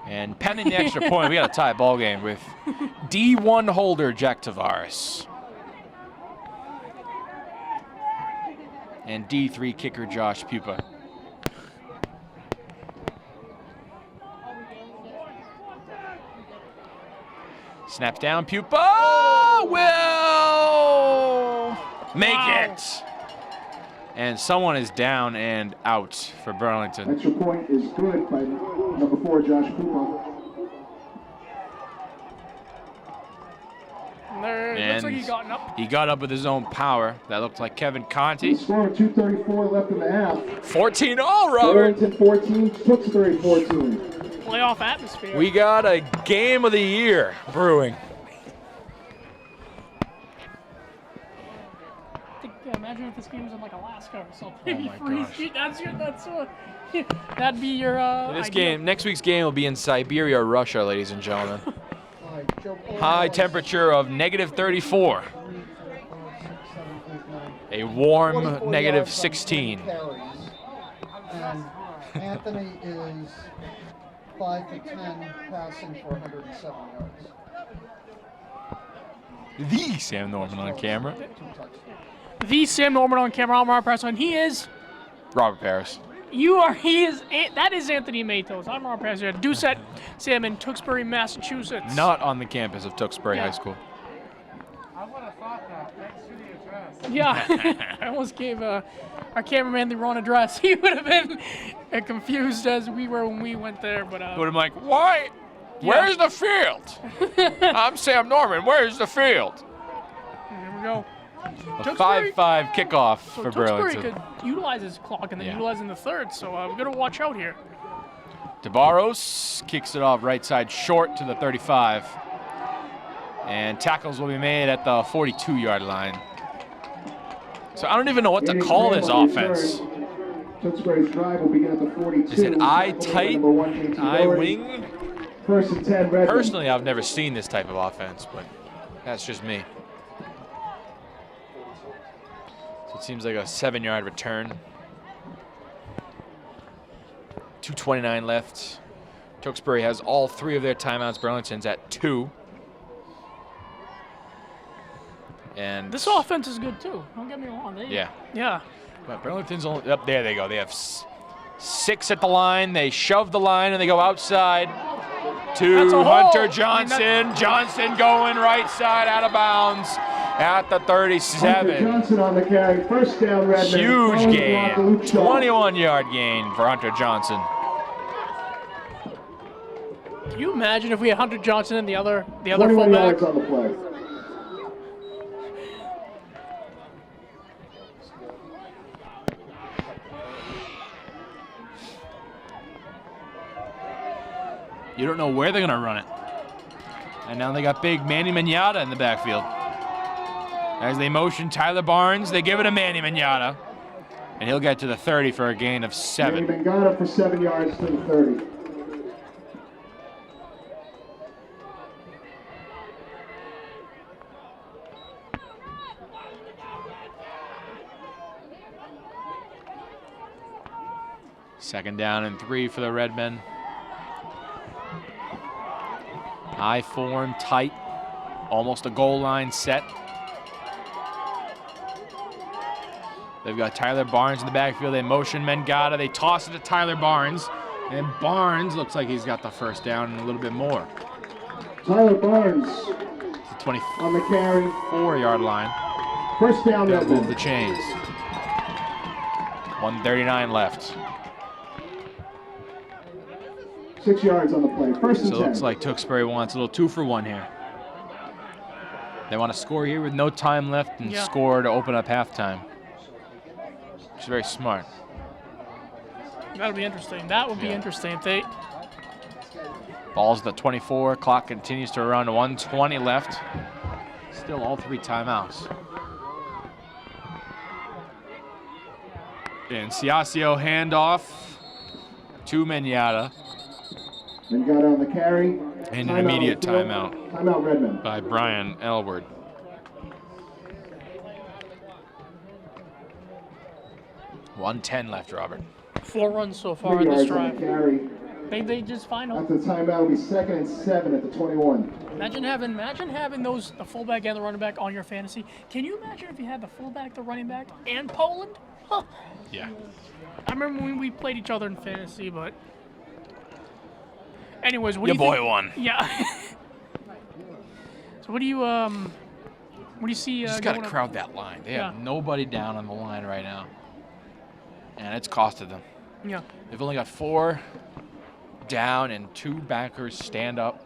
And pending the extra point, we got a tie ball game with D1 holder Jack Tavares. And D3 kicker Josh Pupa. Snaps down, Pupa will make it. And someone is down and out for Burlington. Extra point is good by number 4, Josh Pupa. There, looks like he gotten up. He got up with his own power. That looked like Kevin Conti. Score 2:34 left in the half. 14-0, Robert. Burlington 14, Tewksbury 14. Playoff atmosphere. We got a game of the year brewing. Imagine if this game was in like Alaska or something. Oh my Freeze. That'd be your This ideal. game, next week's game will be in Siberia, Russia, ladies and gentlemen. All right, Joe Poland High has temperature of -34. 3, 4, 5, 6, 7, 8, 9. A warm 44 -16. yards on 10 carries. And Anthony is 5 for 10, passing for 107 yards. The Sam Norman on camera. 2 touchdowns. The Sam Norman on camera. I'm Robert Parris, and he is. Robert Parris. That is Anthony Matos. I'm Robert Parris here at Doucette, Sam in Tewksbury, Massachusetts. Not on the campus of Tewksbury Yeah. High School. I would have thought that next to the Yeah, I almost gave our cameraman the wrong address. He would have been confused as we were when we went there. But Would have been like, why? Where's the field? I'm Sam Norman. Where's the field? Here we go. A 5-5 kickoff for Tewksbury Burlington. could utilize his clock and then utilize in the third, so we got to watch out here. Tabaros kicks it off right side short to the 35. And tackles will be made at the 42-yard line. So I don't even know what to call this offense. Tewksbury's drive will begin at the 42. Is it eye tight, eye wing? First and 10, Redmond. Personally, I've never seen this type of offense, but that's just me. So it seems like a 7-yard return. 2:29 left. Tewksbury has all 3 of their timeouts. Burlington's at 2. And This offense is good too. Don't get me wrong. Yeah. But Burlington's only up there. They go. They have 6 at the line. They shove the line and they go outside to Hunter Johnson. Johnson going right side out of bounds at the 37. Hunter Johnson on the carry. First down, Redmond. Huge gain. Luke Shaw. 21-yard gain for Hunter Johnson. Can you imagine if we had Hunter Johnson and the other 21 fullback? yards on the play. You don't know where they're going to run it. And now they got big Manny Mignata in the backfield. As they motion Tyler Barnes, they give it to Manny Mignata. And he'll get to the 30 for a gain of 7. Manny Mignata for 7 yards to the 30. Second down and 3 for the Redmen. High form, tight, almost a goal line set. They've got Tyler Barnes in the backfield. They motion Mangata. They toss it to Tyler Barnes. And Barnes looks like he's got the first down and a little bit more. Tyler Barnes The on the carry. 24-yard line. First down, They'll move Redmond. the chains. 1:39 left. 6 yards on the play. First and So 10. it looks like Tewksbury wants a little 2-for-1 here. They want to score here with no time left and score to open up halftime. Which is very smart. That'll be interesting. That would be interesting if they. Ball's the 24. Clock continues to run. 1:20 left. Still all 3 timeouts. And Ciascio handoff to Mignata. Mignata on the carry. And an immediate timeout Timeout, Redmond. by Brian Elward. $1:10 left, Robert. 4 runs so far 3 in this yards on the drive. carry. They just find hope. After the timeout, it'll be 2nd and 7 at the 21. Imagine having the fullback and the running back on your fantasy. Can you imagine if you had the fullback, the running back, and Poland? Huh. Yeah. I remember when we played each other in fantasy, but anyways, what Your do you boy think? won. Yeah. So what do you see? Just got to going on? crowd that line. They have Yeah. nobody down on the line right now. And it's costed them. Yeah. They've only got 4 down and 2 backers stand up.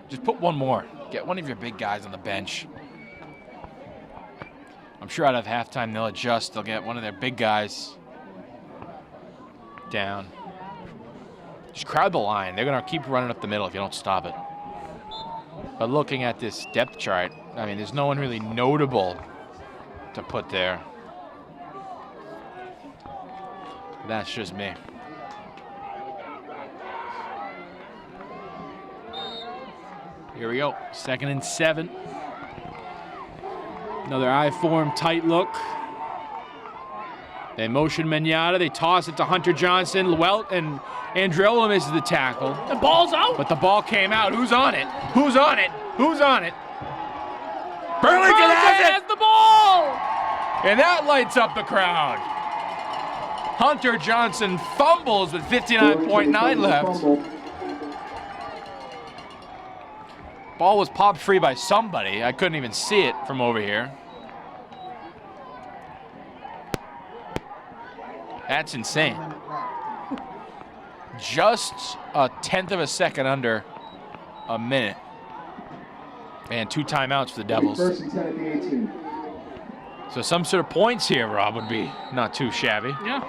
Just put one more. Get one of your big guys on the bench. I'm sure out of halftime they'll adjust. They'll get one of their big guys down. Just crowd the line. They're going to keep running up the middle if you don't stop it. But looking at this depth chart, I mean, there's no one really notable to put there. That's just me. Here we go. 2nd and 7. Another I form tight look. They motion Mignata. They toss it to Hunter Johnson. Weldt and Andrella misses the tackle. The ball's out. But the ball came out. Who's on it? Who's on it? Who's on it? Burlington has it! the ball. And that lights up the crowd. Hunter Johnson fumbles with 59.9 left. Fumble. Ball was popped free by somebody. I couldn't even see it from over here. That's insane. 1 minute left. Just a 1/10 of a second under a minute. And 2 timeouts for the Devils. First and 10 at the 18. So some sort of points here, Rob, would be not too shabby. Yeah.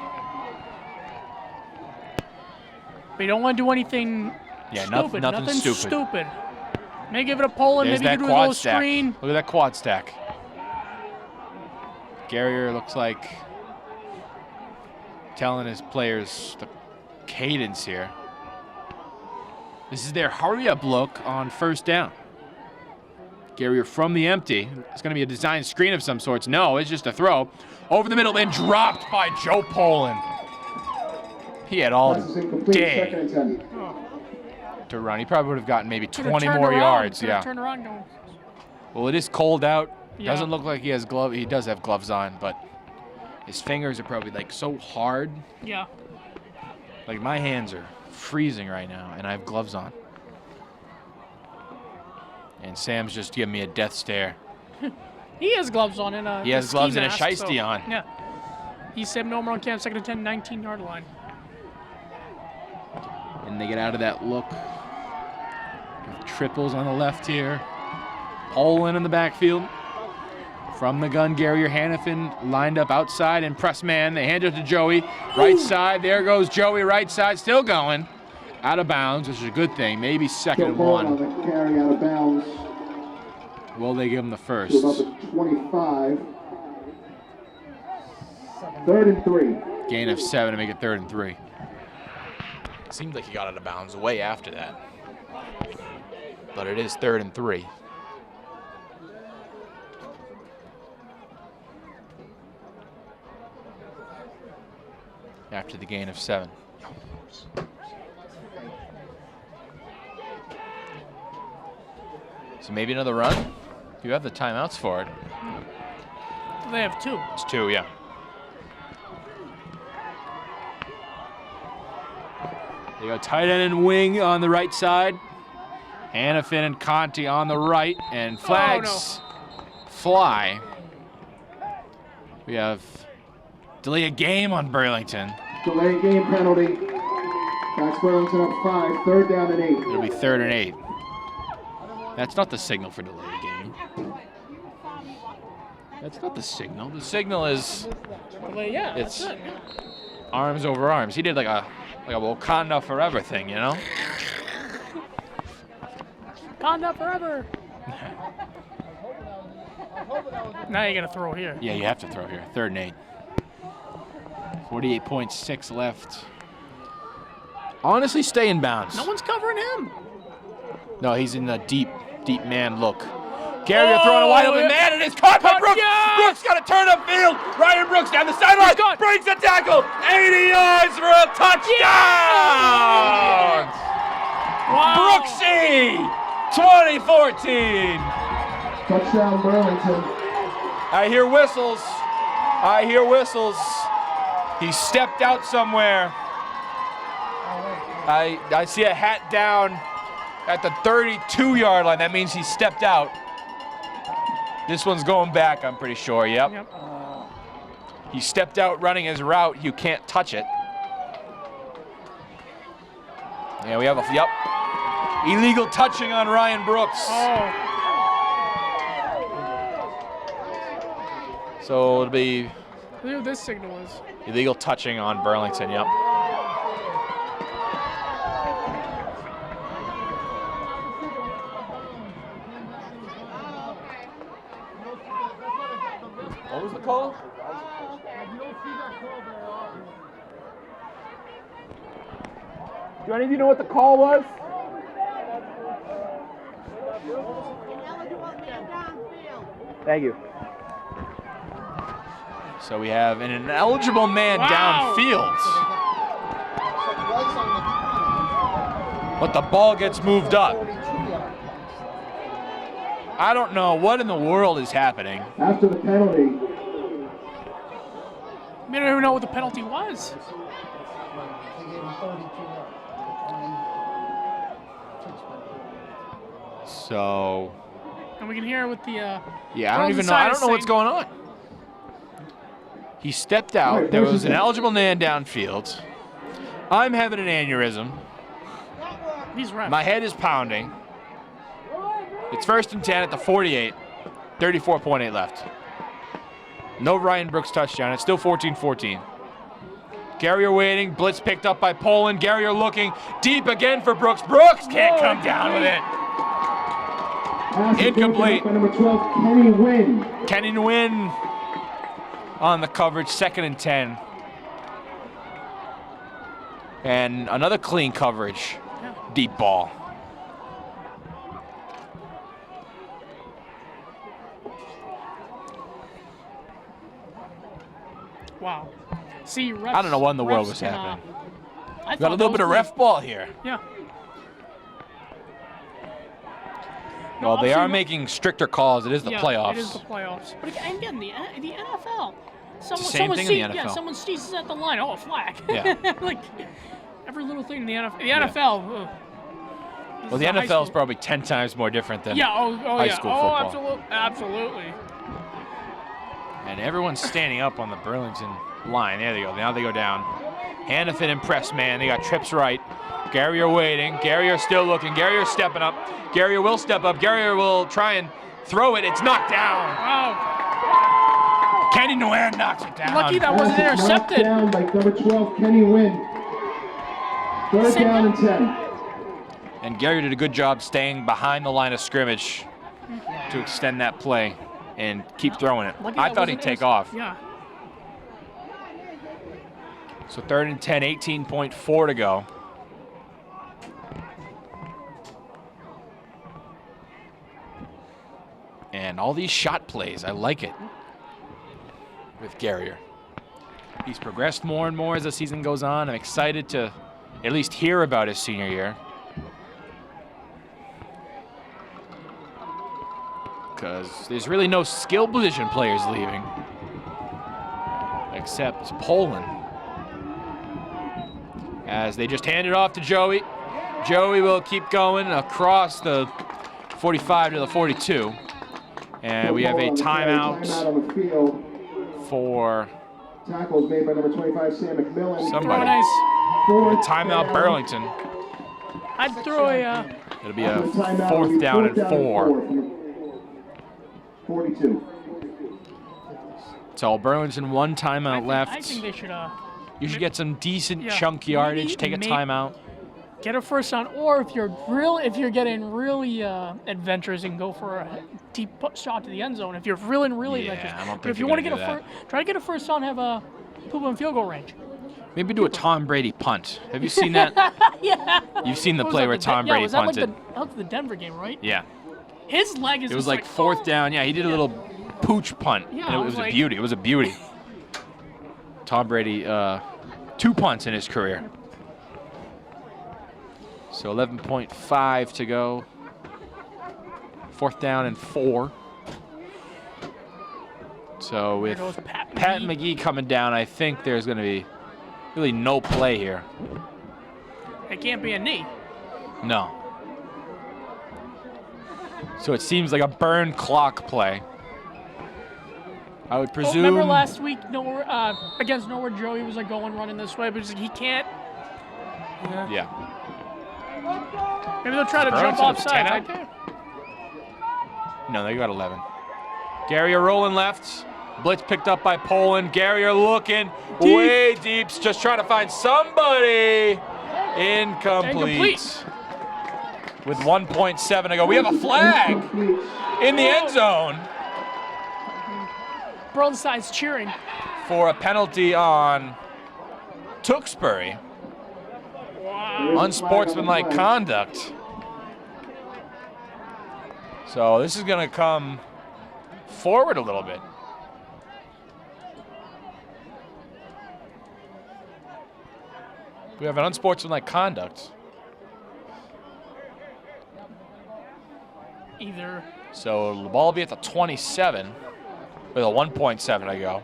But you don't want to do anything Yeah, stupid. nothing stupid. Maybe give it a pull and There's maybe you that do a little quad stack. screen. Look at that quad stack. Garrier looks like telling his players the cadence here. This is their hurry-up look on first down. Garrier from the empty. It's going to be a design screen of some sorts. No, it's just a throw. Over the middle and dropped by Joe Poland. He had all Pass is incomplete. day 2nd and 10. to run. He probably would have gotten maybe Could've 20 turned more around, yards. could've Yeah. turned around going. Well, it is cold out. Yeah. Doesn't look like he has gloves. He does have gloves on, but his fingers are probably like so hard. Yeah. Like my hands are freezing right now, and I have gloves on. And Sam's just giving me a death stare. He has gloves on and a He has ski gloves and a mask, shiesty so, on. Yeah. He's Sam Nomer on camp, 2nd and 10, 19-yard line. And they get out of that look. Triples on the left here. Poland in the backfield. From the gun, Garrier Hannafin lined up outside and press man. They hand it to Joey. Right side, there goes Joey, right side, still going. Out of bounds, which is a good thing. Maybe 2nd and Ball on 1. the carry out of bounds Will they give him the to first? about the 25. 3rd and 3. Gain of 7 to make it 3rd and 3. Seemed like he got out of bounds way after that. But it is 3rd and 3. After the gain of 7. So maybe another run? You have the timeouts for it. They have 2. It's 2, yeah. They go tight end and wing on the right side. Hannafin and Conti on the right, and flags fly. We have delay a game on Burlington. Delay game penalty. Max Burlington up 5. 3rd down and 8. It'll be 3rd and 8. That's not the signal for delay a game. That's not the signal. The signal is Well, yeah, It's- that's it. arms over arms. He did like a Wakanda Forever thing, you know? Conda forever. Now you got to throw here. Yeah, you have to throw here. 3rd and 8. 48.6 left. Honestly, stay in bounds. No one's covering him. No, he's in the deep man look. Garrier throwing a wide open man, and it's caught by Brooks. Yeah! Brooks got to turn upfield. Ryan Brooks down the sideline. He's gone. Breaks the tackle. 80 yards for a touchdown. Wow. Brooksy, 2014. Touchdown Burlington. I hear whistles. I hear whistles. He stepped out somewhere. I see a hat down at the 32-yard line. That means he stepped out. This one's going back, I'm pretty sure. Yep. He stepped out running his route. You can't touch it. Yeah, we have a, yep. Illegal touching on Ryan Brooks. Oh. So it'll be Look what this signal is. illegal touching on Burlington, yep. What was the call? Do any of you know what the call was? Thank you. So we have an ineligible man Wow. downfield, but the ball gets moved up. I don't know what in the world is happening. After the penalty, We don't even know what the penalty was. They gave him 32 yards. So And we can hear it with the yeah, I don't even know. I don't know what's going on. He stepped out. There was an eligible man downfield. I'm having an aneurysm. These refs. My head is pounding. It's 1st and 10 at the 48. 34.8 left. No Ryan Brooks touchdown. It's still 14-14. Garrier waiting. Blitz picked up by Poland. Garrier looking deep again for Brooks. Brooks can't come down with it. Incomplete. Number 12, Kenny Wynn. Kenny Wynn on the coverage. 2nd and 10. And another clean coverage. Deep ball. Wow. See, refs, I don't know what in the world refs was can, happening. I Got a thought little that bit of was ref ball here. good. Yeah. No, Well, they I've are seen- making stricter calls. It is the yeah, playoffs. It is the playoffs. But again, the NFL. the same thing in the NFL. Yeah, someone seizes at the line. Oh, a flag. Yeah. Like every little thing in the NFL. The NFL. Well, this the is a high NFL is school- probably 10 times more different than Yeah. Oh, high yeah. school Oh, football. absolutely. And everyone's standing up on the Burlington line. There they go. Now they go down. Hannafin and press man. They got trips right. Garrier waiting. Garrier still looking. Garrier stepping up. Garrier will step up. Garrier will try and throw it. It's knocked down. Wow. Kenny Nguyen knocks it down. Lucky that wasn't Pass is knocked intercepted. down by number 12, Kenny Wynn. 3rd Same down and 10. And Garrier did a good job staying behind the line of scrimmage to extend that play and keep throwing it. Lucky I that thought he'd wasn't take off. Yeah. So 3rd and 10, 18.4 to go. And all these shot plays, I like it with Garrier. He's progressed more and more as the season goes on. I'm excited to at least hear about his senior year. Because there's really no skill position players leaving. Except Poland. As they just hand it off to Joey. Joey will keep going across the 45 to the 42. And we have a Timeout timeout on the field. for Tackles made by number 25, Sam McMillan. somebody. Nice. Fourth Timeout down. Burlington. I'd throw a. It'll be a After the timeout, it'll 4th be down and 4th 4. from the 42. So Burlington, one timeout left. I think they should You should get some decent Yeah, chunk yardage. maybe- Take a may- timeout. get a first down, or if you're getting really adventurous and go for a deep shot to the end zone. If you're really Yeah, adventurous. I don't But think if you they're want to gonna get do a first, try to get a first down, have a poop in field goal range. Maybe do a Tom Brady punt. Have you seen that? Yeah. You've seen the What was play that, where Tom yeah, Brady was that punted. that was the Denver game, right? Yeah. His leg is. It was just like 4th down. Yeah, he did a little pooch punt. Yeah, and I it was was a like- beauty. It was a beauty. Tom Brady, 2 punts in his career. So 11.5 to go. 4th down and 4. So with goes Pat Pat McGee coming down, I think there's going to be really no play here. It can't be a knee. No. So it seems like a burn clock play. I would Oh, presume. remember last week, against Norwood, Joey was like going running this way, but he can't. Yeah. Maybe they'll try to jump Burlington off with sides 10 right out? there. No, they got 11. Garrier rolling left. Blitz picked up by Poland. Garrier looking way deep, just trying to find somebody. Incomplete. With 1.7 to go. We have a flag in the end zone Burnside's cheering. for a penalty on Tewksbury. Wow. Unsportsmanlike conduct. So this is going to come forward a little bit. We have an unsportsmanlike conduct. Either. So the ball will be at the 27 with a 1.7 to go.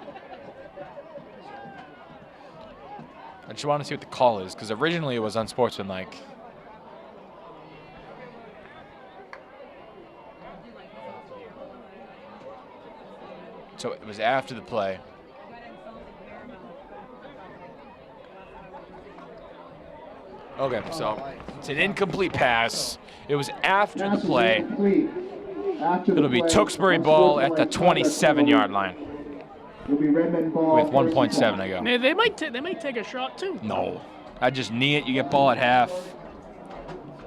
I just want to see what the call is because originally it was unsportsmanlike. So it was after the play. Okay, so it's an incomplete pass. It was after the Pass is play. incomplete. After the It'll be play, Tewksbury once ball scored at the by Redmond, 27-yard line It'll be Redmond ball. with first and 1.7 10. to go. They might take a shot too. No. I just knee it. You get ball at half.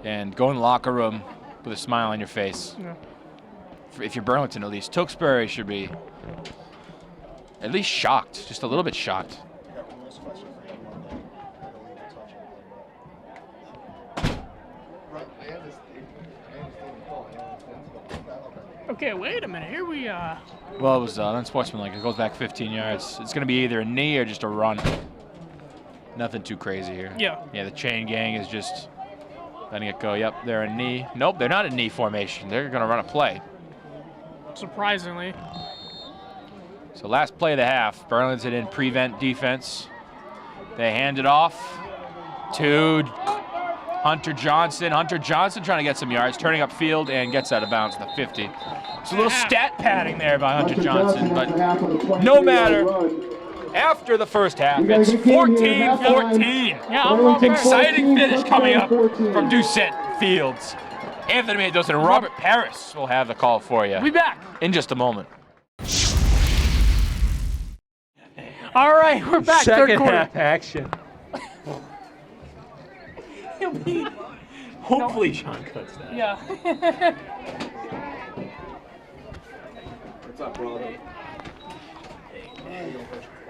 And go in the locker room with a smile on your face. Yeah. If you're Burlington, at least. Tewksbury should be at least shocked. Just a little bit shocked. Okay, wait a minute. Here we Well, it was unsportsmanlike. It goes back 15 yards. It's going to be either a knee or just a run. Nothing too crazy here. Yeah. Yeah, the chain gang is just letting it go. Yep, they're a knee. Nope, they're not a knee formation. They're going to run a play. surprisingly. So last play of the half, Burlington in prevent defense. They hand it off to Hunter Johnson. Hunter Johnson trying to get some yards, turning upfield and gets out of bounds at the 50. It's a little stat padding there by Hunter Johnson, but no matter. After the first half, it's 14-14. Yeah, I'm Robert. Exciting finish coming up from Doucette Fields. Anthony Matos and Robert Parris will have the call for you We'll be back. in just a moment. All right, we're back. Third quarter. action. He'll be, Hopefully John cuts that. yeah. What's up, brother?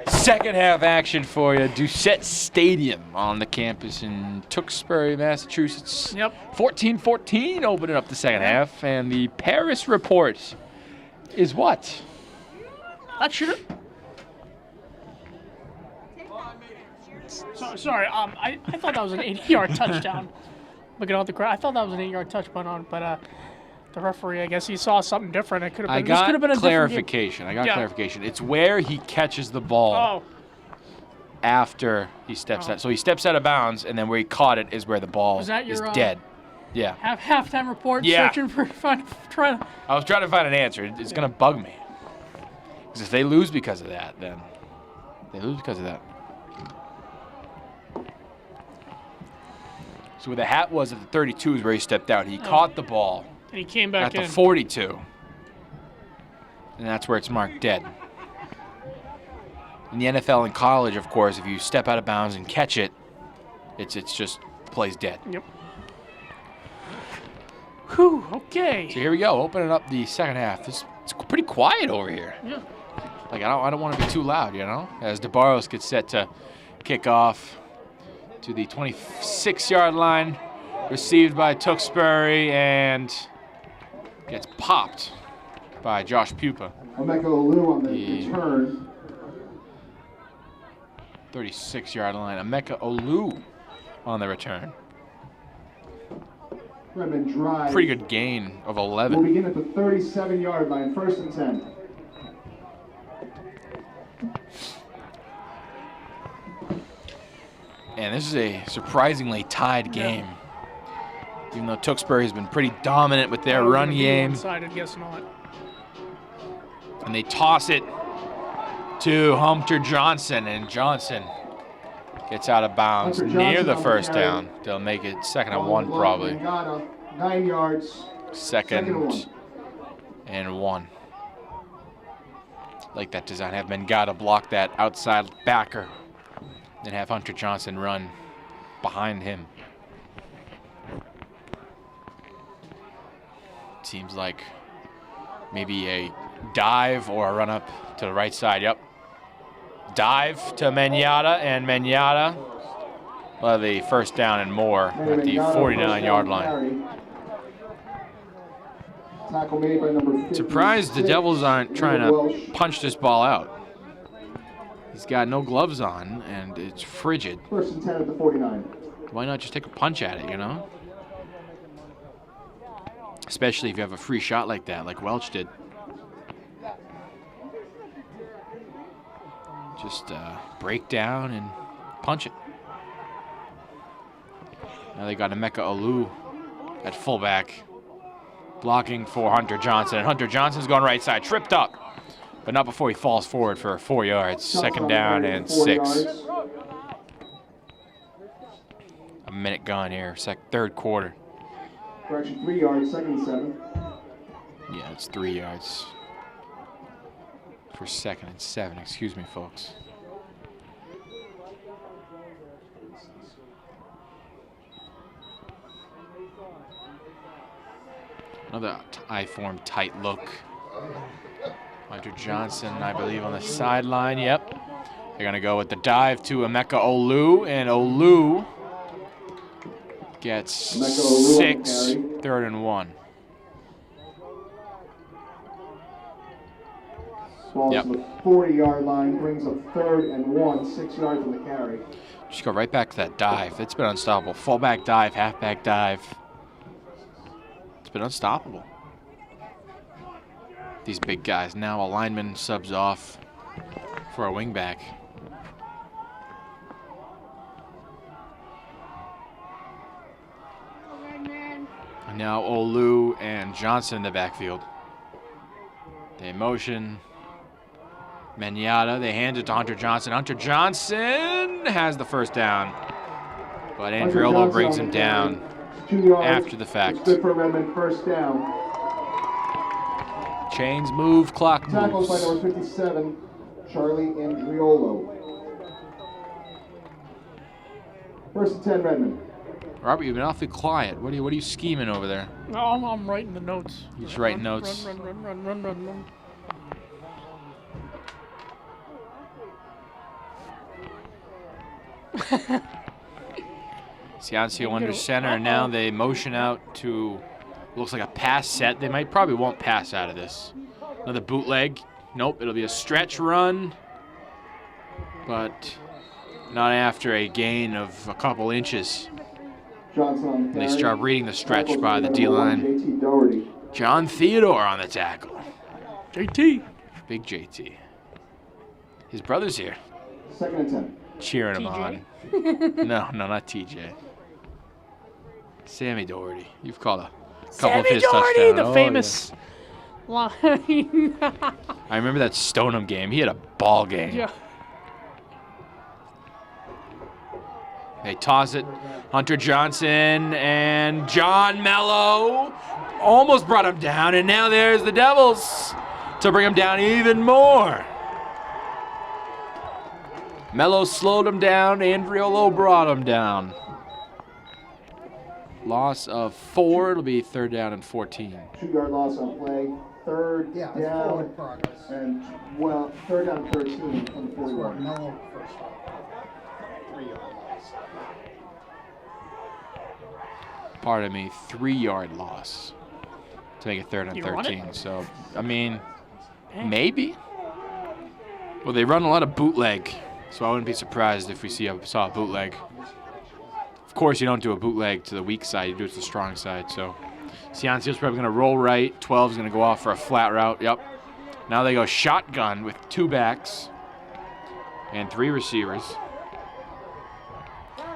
Second half action for you. Doucette Stadium on the campus in Tewksbury, Massachusetts. Yep. 14-14 opening up the second half. And the Parris report is what? That should have. Sorry, I thought that was an 80-yard touchdown. Looking at the crowd, I thought that was an 8-yard touchdown, but the referee, I guess he saw something different. It could have been. This could have been a clarification. I got Yeah. clarification. It's where he catches the ball Oh, after he steps out. So he steps out of bounds, and then where he caught it is where the ball Was that is your, dead. Yeah. halftime report. Yeah. Searching for trying. I was trying to find an answer. It's going to bug me. Because if they lose because of that, then they lose because of that. So where the hat was at the 32 is where he stepped out. He caught the ball And he came back at the in. 42. And that's where it's marked dead. In the NFL and college, of course, if you step out of bounds and catch it, it's just the play's dead. Yep. Whew. Okay. So here we go, opening up the second half. It's pretty quiet over here. Yeah. Like I don't want to be too loud, you know. As DeBarros gets set to kick off to the 26-yard line, received by Tewksbury and gets popped by Josh Pupa. Omeka Olu on the return. 36-yard line. Emeka Olu on the return. Redmond drive. Pretty good gain of We'll 11. begin at the 37-yard line, 1st and 10. And this is a surprisingly tied game. Even though Tewksbury has been pretty dominant with their run game. One-sided, guess not. And they toss it to Hunter Johnson, and Johnson gets out of bounds Hunter near Johnson the on the first carry. down. They'll make it second and Ball one blocked, probably. Mangata, 9 yards. Second and one. Like that design. Have Mangata block that outside backer. Then have Hunter Johnson run behind him. Seems like maybe a dive or a run up to the right side. Yep. Dive to Mangata, and Mangata will have the first down and more at the 49-yard line. Tackle made by number 56. Surprised the Devils aren't trying Welsh. to punch this ball out. He's got no gloves on, and it's frigid. 1st and 10 at the 49. Why not just take a punch at it, you know? Especially if you have a free shot like that, like Welch did. Just break down and punch it. Now they got Emeka Olu at fullback, blocking for Hunter Johnson. And Hunter Johnson's going right side, tripped up, but not before he falls forward for 4 yards. Second down and 6. A minute gone here, third quarter. Correction, 3 yards, 2nd and 7. Yeah, it's 3 yards. For 2nd and 7, excuse me, folks. Another I-form tight look. Hunter Johnson, I believe, on the sideline. Yep. They're going to go with the dive to Emeka Olu, and Olu gets 6, 3rd and 1. Ball Yep. to the 40-yard line, brings up 3rd and 1, 6 yards on the carry. Just go right back to that dive. It's been unstoppable. Fullback dive, halfback dive. It's been unstoppable. These big guys. Now a lineman subs off for a wingback. And now Olu and Johnson in the backfield. They motion. Menyatta, they hand it to Hunter Johnson. Hunter Johnson has the first down. But Andriolo brings him down 2 yards. after the fact. It's good for Redmond, 1st down. Chains move, clock Tackled by moves. number 57, Charlie Andriolo. 1st and 10, Redmond. Robert, you've been awfully quiet. What are you scheming over there? No, I'm writing the notes. You're just writing notes. Run. Ciancio under center, and now they motion out to, looks like a pass set. They probably won't pass out of this. Another bootleg. Nope, it'll be a stretch run, but not after a gain of a couple inches. Johnson on the And they carry. start reading the stretch Tackled by the number D-line. 1, JT Doherty. John Theodore on the tackle. JT. Big JT. His brother's here, 2nd and 10. cheering him TJ? on. No, not TJ. Sammy Doherty. You've called a couple of his Doherty, touchdowns. the Oh, famous line. yeah. I remember that Stoneham game. He had a ball game. Yeah. They toss it. Hunter Johnson and John Mello almost brought him down, and now there's the Devils to bring him down even more. Mello slowed him down. Andriolo brought him down. Loss of 4. It'll be 3rd down and 14. 2-yard loss on play. 3rd Yeah, it's down. forward progress. And, 3rd down and 13 on the For 41. Mello first off. 3-yard loss. Pardon me, 3-yard loss to make it 3rd and You want 13. it? So, I mean, Hey. maybe. Well, they run a lot of bootleg, so I wouldn't be surprised if we saw a bootleg. Of course, you don't do a bootleg to the weak side; you do it to the strong side. So, Ciancio's probably going to roll right. 12's going to go off for a flat route. Yep. Now they go shotgun with 2 backs and 3 receivers.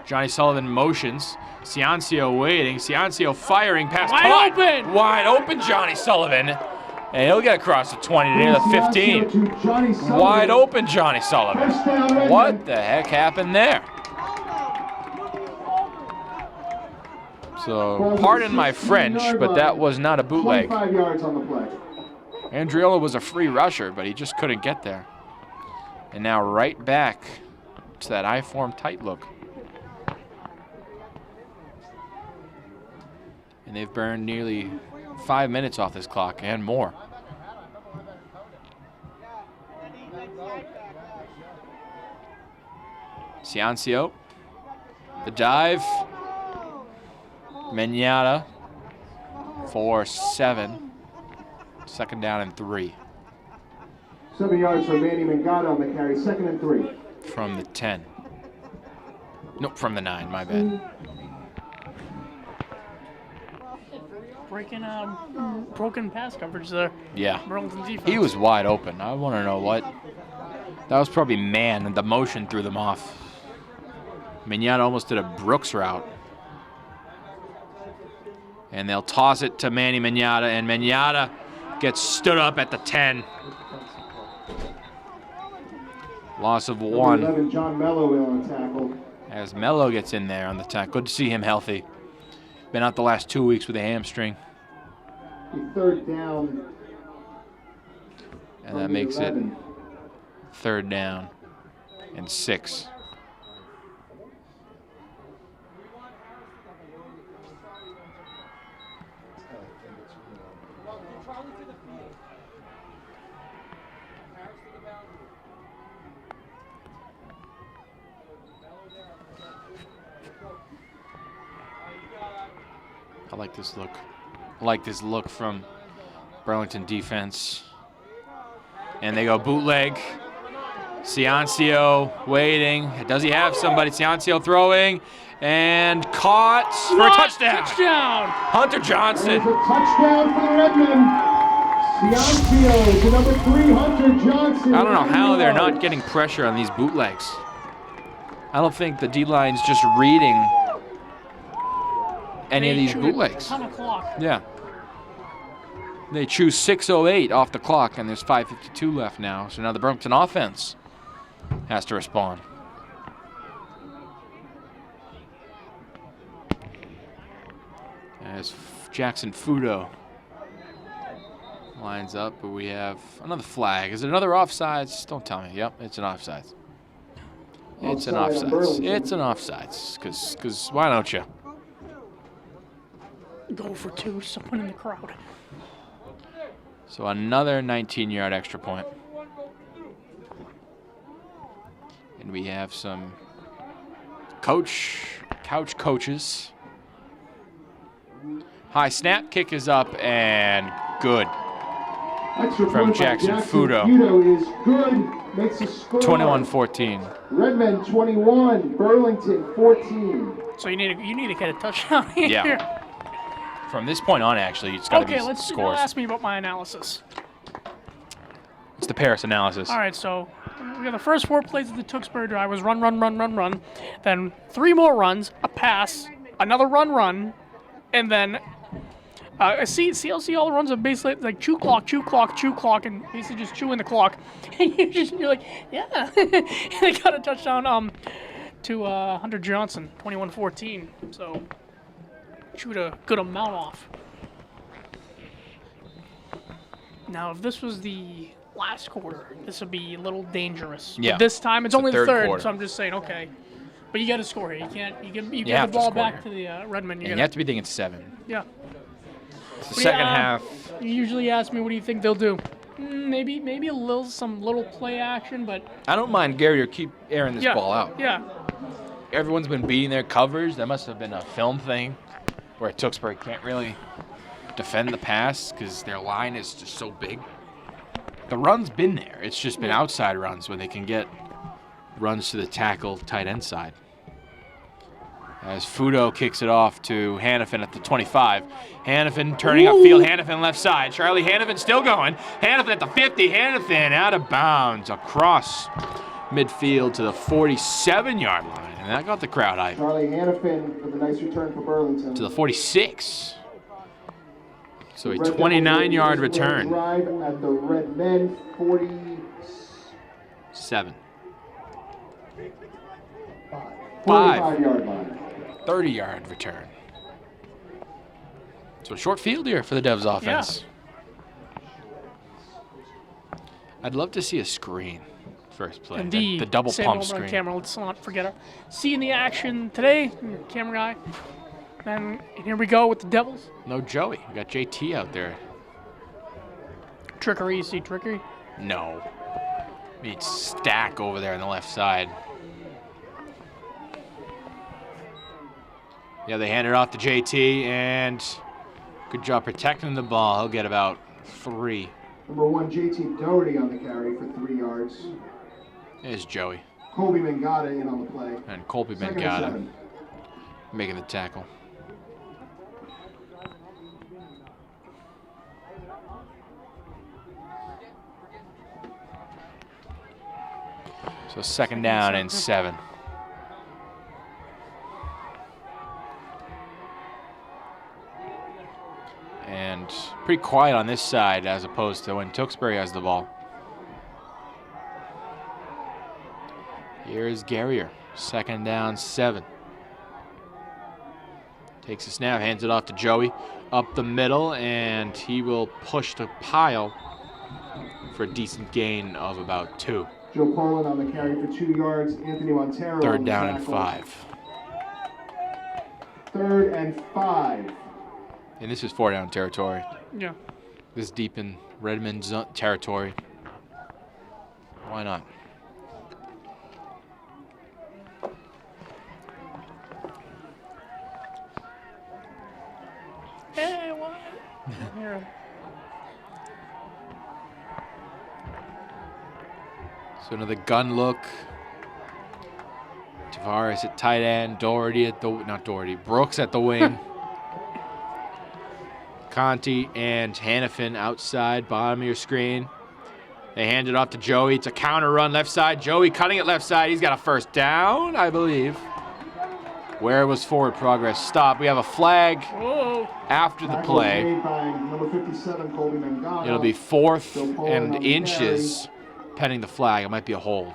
Johnny Sullivan motions. Ciancio waiting. Ciancio firing. Pass Wide caught. open! Wide open, Johnny Sullivan. And he'll get across the 20 near the 15. To Johnny Sullivan. Wide open, Johnny Sullivan. First down, Redmond. What the heck happened there? So, pardon my French, but that was not a bootleg. 25 yards on the play. Andriolo was a free rusher, but he just couldn't get there. And now right back to that I-form tight look. And they've burned nearly 5 minutes off this clock and more. Ciancio, the dive. Menyatta for 7. 2nd down and 3 7 yards for Manny Mangata on the carry. 2nd and 3. from the 10. Nope, from the 9, my bad. Breaking broken pass coverage there. Yeah. Burlington defense. He was wide open. I want to know what. That was probably man, and the motion threw them off. Menyatta almost did a Brooks route. And they'll toss it to Manny Menyatta, and Menyatta gets stood up at the 10. Loss of 1 11, John Mello on the tackle. As Mello gets in there on the tackle. Good to see him healthy. Been out the last 2 weeks with a hamstring. Third down. And that makes it 3rd down and 6. I like this look. I like this look from Burlington defense. And they go bootleg. Ciancio waiting. Does he have somebody? Ciancio throwing and caught for a touchdown. Touchdown. Hunter Johnson. There's a touchdown for the Redmen. Ciancio to number 3, Hunter Johnson. I don't know how they're not getting pressure on these bootlegs. I don't think the D-line's just reading any of these bootlegs. 10 o'clock. Yeah. They choose 6:08 off the clock, and there's 5:52 left now. So now the Burlington offense has to respond. As Jackson Fudo lines up, but we have another flag. Is it another offsides? Don't tell me. Yep, it's an offsides. It's an offsides. It's an offsides. Because why don't you? Go for 2, someone in the crowd. So another 19-yard extra point. And we have some couch coaches. High snap, kick is up, and good. Extra From point by Jackson Fudo. Fudo is good. Makes a score. 21-14. Redmen 21, Burlington 14. So you need to get a touchdown here. Yeah. From this point on, actually, it's got to Okay, be let's scores. ask me about my analysis. It's the Parris analysis. All right, so we got the first 4 plays of the Tewksbury drive was run, run, run, run, run. Then 3 more runs, a pass, another run, run, and then see all the runs are basically like chew clock, and basically just chewing the clock. And you're like, yeah. And they got a touchdown to Hunter Johnson, 21-14. So chewed a good amount off. Now, if this was the last quarter, this would be a little dangerous. Yeah. But this time, it's only the third, quarter. so I'm just saying, okay. But you got to score here. You can't. You give have the to ball score back here. to the Redmen. And you have to be thinking 7. Yeah. It's the But second yeah, half. You usually ask me, what do you think they'll do? Maybe some little play action, but I don't mind Gary or keep airing this yeah, ball out. yeah. Everyone's been beating their covers. That must have been a film thing where Tewksbury can't really defend the pass because their line is just so big. The run's been there. It's just been outside runs where they can get runs to the tackle tight end side. As Fudo kicks it off to Hannafin at the 25. Hannafin turning upfield. Hannafin left side. Charlie Hannafin still going. Hannafin at the 50. Hannafin out of bounds across midfield to the 47-yard line. And that got the crowd hype. Charlie Hannafin with a nice return for Burlington. To the 46. So a 29-yard return. Drive at the Redmen 7. 45-yard line. 30-yard return. So a short field here for the Devs offense. Yeah. I'd love to see a screen first play. Indeed. The double Same pump over on screen. camera. Let's not forget it. Seeing the action today, camera guy. And here we go with the Devils. No Joey. We got JT out there. Trickery. You see trickery? No. I mean, Stack over there on the left side. Yeah, they hand it off to JT, and good job protecting the ball. He'll get about 3. Number 1, JT Doherty on the carry for 3 yards. There's Joey. Colby Mangata in on the play. And Colby Second and Bengata 7. making the tackle. So second down and 7. And pretty quiet on this side as opposed to when Tewksbury has the ball. Here's Garrier Second down, 7. Takes a snap, hands it off to Joey. Up the middle, and he will push the pile for a decent gain of about 2. Joe Poland on the carry for 2 yards. Anthony Montero. Third on the down and tackle. 5. 3rd and 5. And this is 4-down territory. Yeah. This is deep in Redmond territory. Why not? Hey, what? Here. So another gun look. Tavares at tight end. Doherty at the, not Doherty, Brooks at the wing. Conti and Hannafin outside, bottom of your screen. They hand it off to Joey. It's a counter run left side. Joey cutting it left side. He's got a first down, I believe. Where was forward progress? Stop. We have a flag Whoa. after the Tackle play. made by number 57, Colby Mangano. It'll be 4th Joe Poland on and the inches pending the flag. It might be a hold.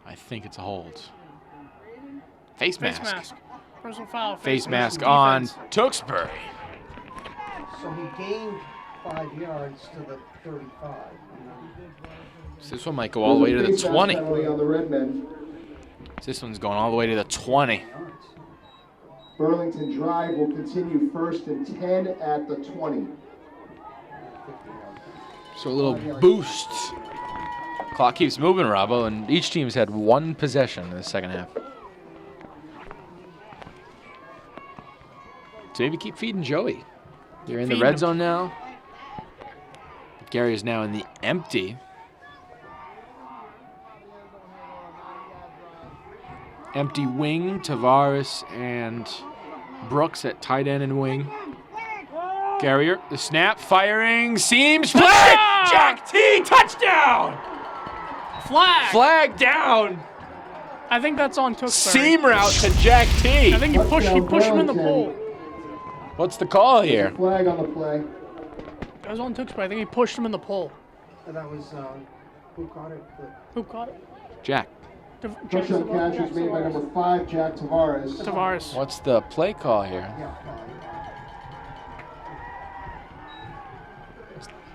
I think it's a hold. Face Face mask. mask. Personal foul. Face mask defense. on Tewksbury. So he gained 5 yards to the 35. So this one might go all the way to the Face mask 20. penalty on the Redmen. This one's going all the way to the 20. Burlington drive will continue 1st and 10 at the 20. So a little boost. Clock keeps moving, Robbo, and each team's had 1 possession in the second half. So maybe keep feeding Joey. You're in the Feed red him. zone now. Gary is now in the empty. Empty wing, Tavares and Brooks at tight end and wing. Garrier, the snap, firing, seams, play! Touchdown! Jack T, touchdown! Flag. Flag down! I think that's on Tewksbury. Seam route to Jack T. I think he pushed him in the pole. What's the call here? Flag on the play. It was on Tewksbury. I think he pushed him in the pole. That was, who caught it? Who caught it? Jack. Touchdown catch was made by number 5, Jack Tavares. Tavares. What's the play call here? Yeah.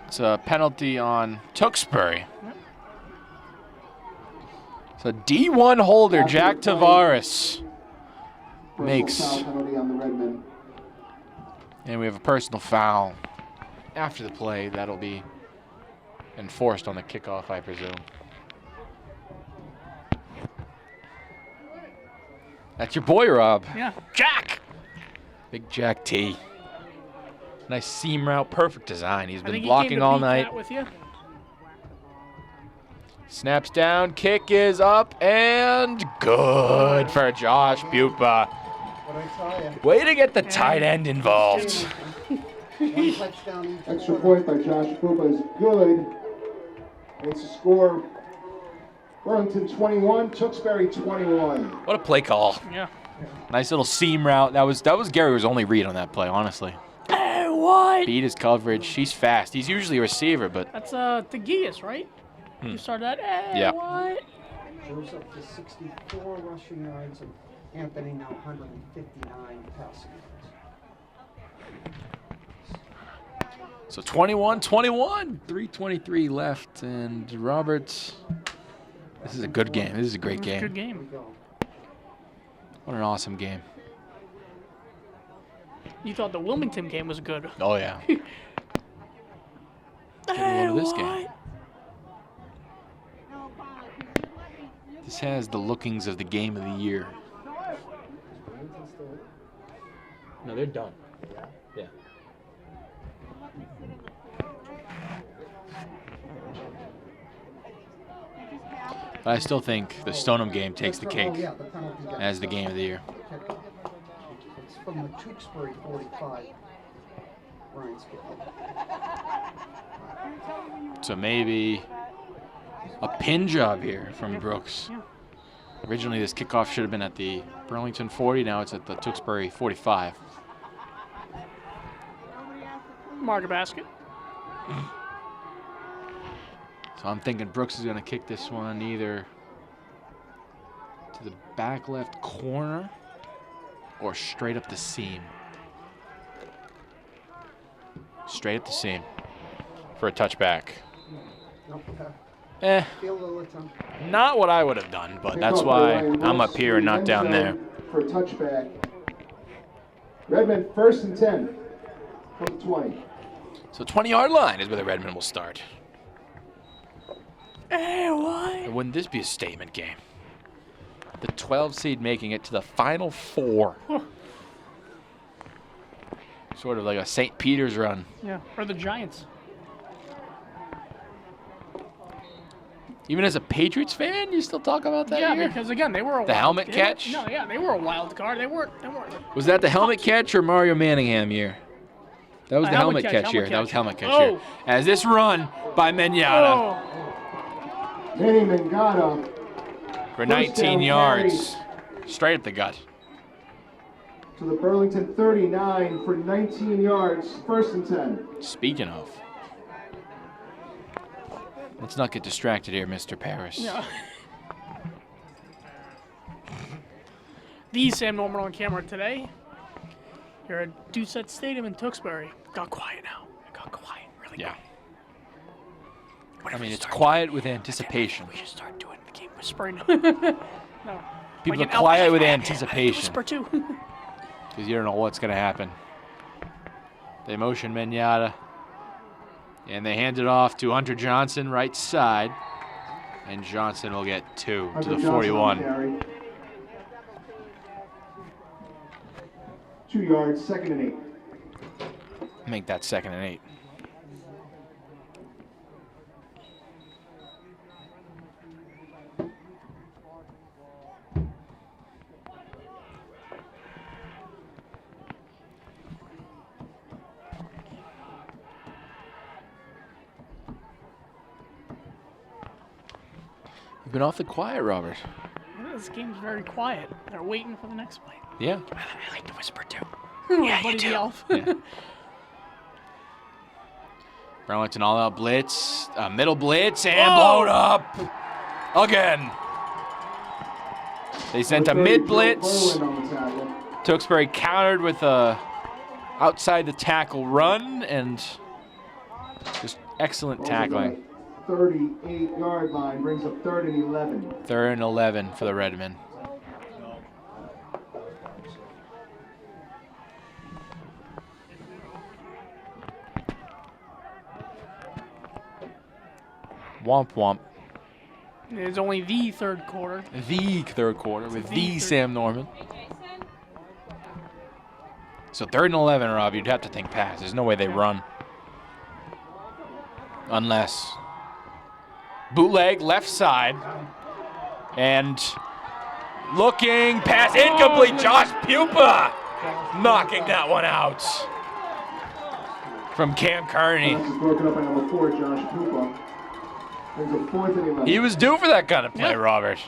It's a penalty on Tewksbury. So D1 holder Jack Tavares makes, Foul penalty on the Redmen. and we have a personal foul after the play. That'll be enforced on the kickoff, I presume. That's your boy, Rob. Yeah. Jack! Big Jack T. Nice seam route, perfect design. He's I been think blocking he came to all beat night. that with you. Snaps down, kick is up, and good for Josh Pupa. What I tell you. Way to get the tight end involved. One touchdown each. Extra point by Josh Pupa is good. And it's a score. Burlington 21, Tewksbury 21. What a play call. Yeah. Nice little seam route. That was Gary's only read on that play, honestly. Hey, what? Beat his coverage. He's fast. He's usually a receiver, but That's Tegias, right? You started that. Hey, Yeah. what? Goes up to 64 rushing yards, and Anthony now 159 passing yards. so 21-21. 3:23 left, and Roberts. This is a good game. This is a great game. Good game. Go. What an awesome game. You thought the Wilmington game was good. Oh yeah. Get a load of this game. This has the lookings of the game of the year. No, they're done. Yeah. But I still think the Stoneham game takes the cake Oh, yeah, the penalty got as the game of the year. It's from the Tewksbury 45. Ryan Skip. So maybe a pin job here from Brooks. Yeah. Originally, this kickoff should have been at the Burlington 40. Now it's at the Tewksbury 45. Market basket. So I'm thinking Brooks is going to kick this one either to the back left corner or straight up the seam. Straight up the seam for a touchback. Feel a little attempt. Not what I would have done, but that's why I'm up here and not down there. For a touchback. Redmond 1st and 10 from the 20. So 20-yard line is where the Redmen will start. Hey, what? And wouldn't this be a statement game? The 12 seed making it to the Final Four. Sort of like a St. Peter's run. Yeah, or the Giants. Even as a Patriots fan, you still talk about that Yeah, year? because again, they were The helmet catch? No, yeah, they were a wild card. They weren't. Was that the helmet catch or Mario Manningham year? That was the helmet catch year. That was helmet catch year. As this run by Menata Manny Mangata for First 19 down yards. Straight at the gut. to the Burlington 39 for 19 yards. 1st and 10. Speaking of. Let's not get distracted here, Mr. Parris. Yeah. The Sam Norman on camera today. You're at Doucette Stadium in Tewksbury. Got quiet now. It got quiet. Really Yeah. quiet. I mean, it's quiet with anticipation. We should start doing the game whispering. No. People Like are an quiet with I anticipation whisper too. because you don't know what's going to happen. They motion Menata, and they hand it off to Hunter Johnson, right side, and Johnson will get 2 to Hunter the Johnson 41. on carry. 2 yards, 2nd and 8. Make that 2nd and 8. You've been awfully quiet, Robert. This game's very quiet. They're waiting for the next play. Yeah. I like to whisper too. Yeah, you do. Elf. Yeah. Burlington all-out blitz, middle blitz, and blown up again. They sent a mid blitz. Tewksbury countered with a outside the tackle run and just excellent tackling. 38-yard line brings up 3rd and 11. 3rd and 11 for the Redmen. Womp womp. It's only the third quarter. The third quarter with the third- Sam Norman. So 3rd and 11, Rob, you'd have to think pass. There's no way they run. Unless. Bootleg, left side. And looking, pass incomplete. Josh Pupa knocking that one out. From Cam Kearney. Pass is broken up by number 4, Josh Pupa. Brings up 4th and 11. He was due for that kind of play, Yeah. Robert.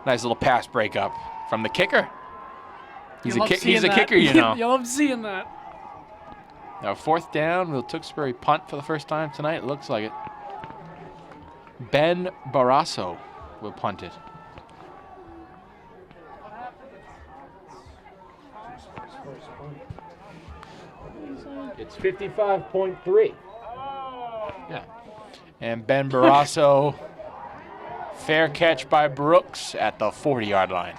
Nice little pass breakup from the kicker. He's You a love he's seeing a that. kicker, you know. You love seeing that. Now 4th down. Will Tewksbury punt for the first time tonight? It looks like it. Ben Barrasso will punt it. It's 55.3. Yeah. And Ben Barrasso, fair catch by Brooks at the 40-yard line.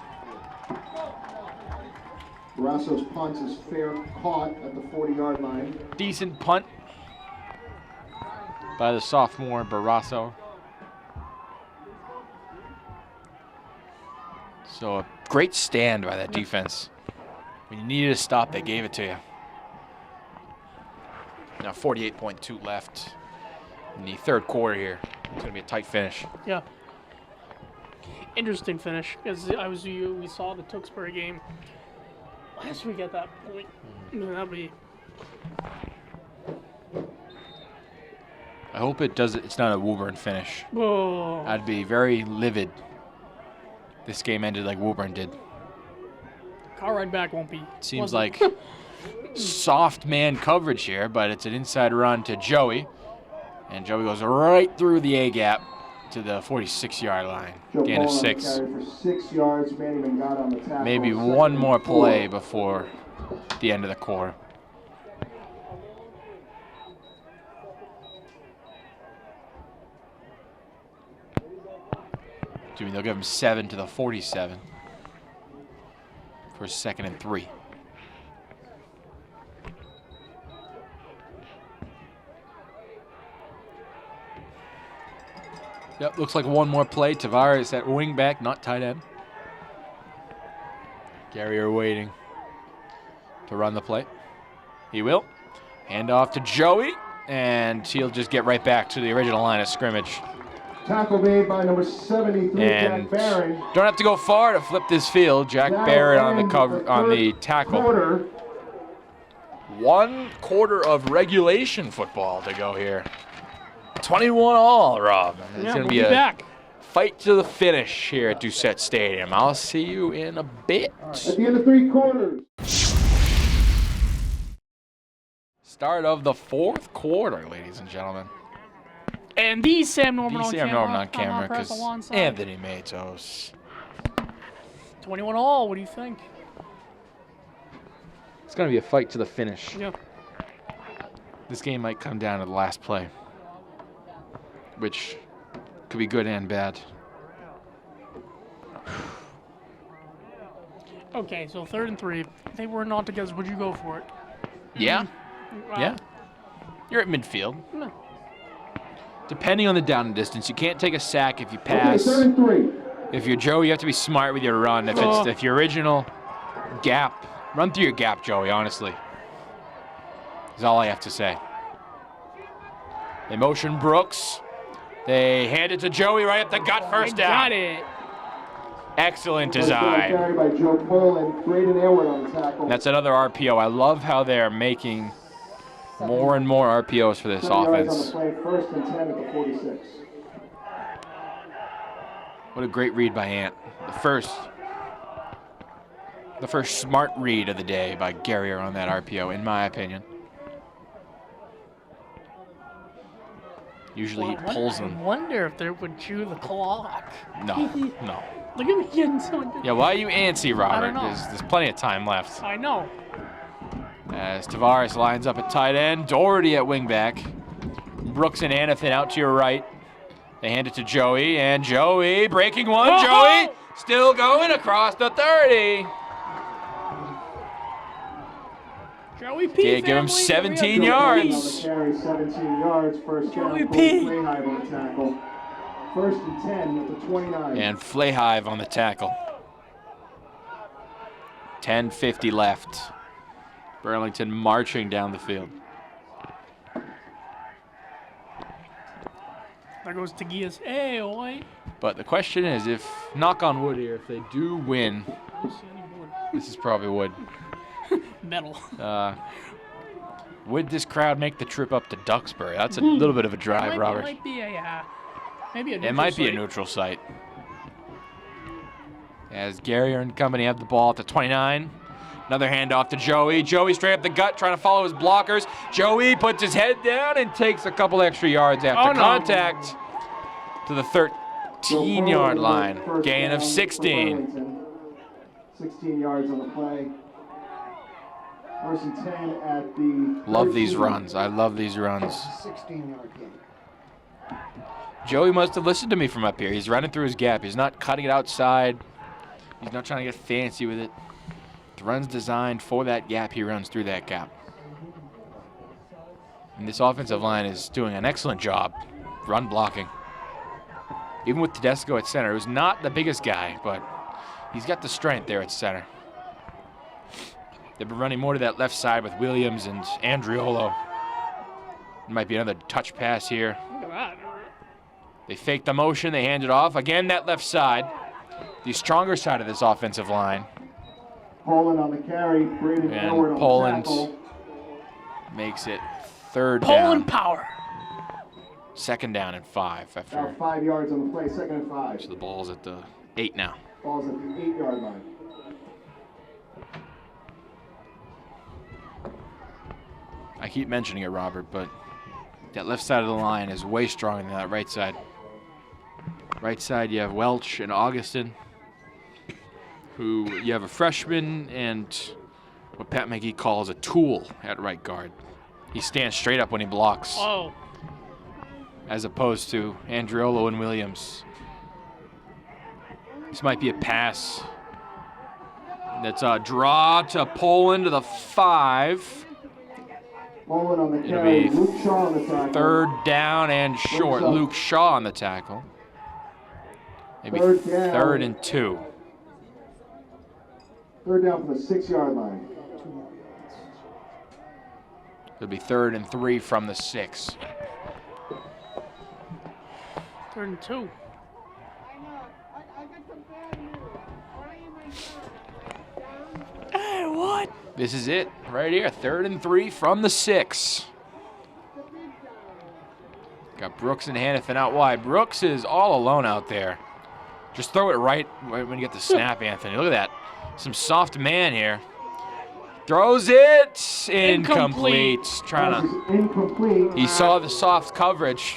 Barrasso's punt is fair caught at the 40-yard line. Decent punt by the sophomore Barrasso. So a great stand by that defense. When you needed a stop, they gave it to you. Now 48.2 left in the third quarter here. It's going to be a tight finish. Yeah. Interesting finish because we saw the Tewksbury game last week at that point. That'll be. I hope it's not a Woburn finish. Oh. I'd be very livid. This game ended like Woburn did. Car ride back won't be. Seems wasn't- like soft man coverage here, but it's an inside run to Joey. And Joey goes right through the A gap to the 46-yard line. Gain of 6. For 6 yards. Mannyman got on the tackle. Maybe Second one and more 4. play before the end of the quarter. Jimmy, they'll give him 7 to the 47 for 2nd and 3. Yep, looks like one more play. Tavares at wing back, not tight end. Garrier waiting to run the play. He will. Hand off to Joey, and he'll just get right back to the original line of scrimmage. Tackle made by number 73, And Jack Barron. don't have to go far to flip this field. Jack Barrett on the cover on the tackle. Quarter. 1 quarter of regulation football to go here. 21 all, Rob. It's Yeah, going to we'll be a back. fight to the finish here at Doucette Stadium. I'll see you in a bit. At the end of 3 quarters. Start of the 4th quarter, ladies and gentlemen. And the Sam Norman on Sam camera. Norman on camera Press because alongside. Anthony Matos. 21 all. What do you think? It's going to be a fight to the finish. Yeah. This game might come down to the last play, which could be good and bad. Okay, so 3rd and 3. If they were not together, would you go for it? Yeah, Wow. yeah. You're at midfield. No. Depending on the down and distance, you can't take a sack if you Okay, pass. 3rd and 3. If you're Joey, you have to be smart with your run. If your original gap, run through your gap, Joey, honestly. Is all I have to say. They motion Brooks. They hand it to Joey right at the gut, first down. Got it. Excellent Carried design. by Joe Poland. Braden Aylward on the tackle. That's another RPO. I love how they're making more and more RPOs for this 7 yards on offense. the play. 1st and 10 at the 46. What a great read by Ant. The first smart read of the day by Garrier on that RPO, in my opinion. Usually he pulls I them. wonder if they would chew the clock. No, no. Look at me getting so. Yeah, why are you antsy, Robert? know. There's plenty of time left. I know. As Tavares lines up at tight end, Doherty at wingback, Brooks and Anathan out to your right. They hand it to Joey, and Joey breaking one. Oh! Joey still going across the 30. Joey P. Yeah, give him family, 17 we have yards. Joey On the carry, 17 yards. First down. Joey Colt P. Flayhive on the tackle. 1st and 10 at the 29. And Flayhive on the tackle. 10:50 left. Burlington marching down the field. There goes Tagias. Hey, oi. But the question is, if, knock on wood here, if they do win, I don't see any board. this is probably wood. Metal. Would this crowd make the trip up to Duxbury? That's a little bit of a drive, Robert. It might be a, maybe a It might be a site. neutral site. As Garrier and company have the ball at the 29. Another handoff to Joey. Joey straight up the gut, trying to follow his blockers. Joey puts his head down and takes a couple extra yards after contact to the 13-yard line. Gain of 16. 16 yards on the play. 1st and 10 at the. Love these 13. runs. I love these runs. 16-yard gain. Joey must have listened to me from up here. He's running through his gap. He's not cutting it outside. He's not trying to get fancy with it. The run's designed for that gap. He runs through that gap. And this offensive line is doing an excellent job run blocking. Even with Tedesco at center, who's not the biggest guy, but he's got the strength there at center. They've been running more to that left side with Williams and Andriolo. Might be another touch pass here. Look at that. They fake the motion, they hand it off. Again, that left side, the stronger side of this offensive line. Poland on the carry. Braden And Aylward on Poland the tackle. makes it 3rd Poland down. power. 2nd down and 5 after. About 5 yards on the play. 2nd and 5. So the ball's at the 8 now. Ball's at the 8-yard line. I keep mentioning it, Robert, but That left side of the line is way stronger than that right side. Right side, you have Welch and Augustin, who you have a freshman and what Pat McGee calls a tool at right guard. He stands straight up when he blocks, Oh. as opposed to Andriolo and Williams. This might be a pass. That's a draw to Poland to the 5. Poland on the It'll carry. be Luke Shaw on the tackle. 3rd down and short. up. Luke Shaw on the tackle. Maybe 3rd down. 3rd and 2. 3rd down from the 6-yard line. It'll be 3rd and 3 from the 6. 3rd and 2. Hey, what? This is it right here. 3rd and 3 from the 6. Got Brooks and Hannafin out wide. Brooks is all alone out there. Just throw it right when you get the snap, Anthony. Look at that. Some soft man here. Throws it. Incomplete. Trying Pass to. is incomplete. He saw the soft coverage.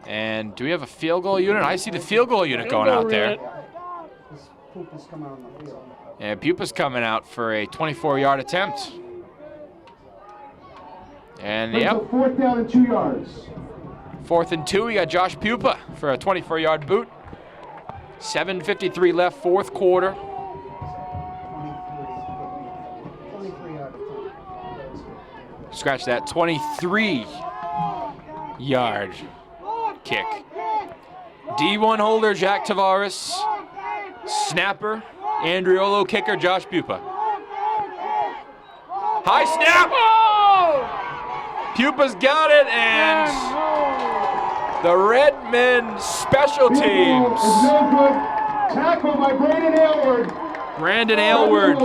And do we have a field goal unit? I see the field goal unit going out there. This poop is coming on the field. And Pupa's coming out for a 24-yard attempt. And Brings yep, up 4th down and 2 yards. 4th and 2. We got Josh Pupa for a 24-yard boot. 7:53 left, 4th quarter. 23 out of 10. Scratch that. 23-yard kick. D1 holder Jack Tavares. Snapper Andriolo. Kicker Josh Pupa. High snap. Pupa's got it, and the Redmen special Field goal teams. is no good. Tackle by Brandon Aylward. Brandon Aylward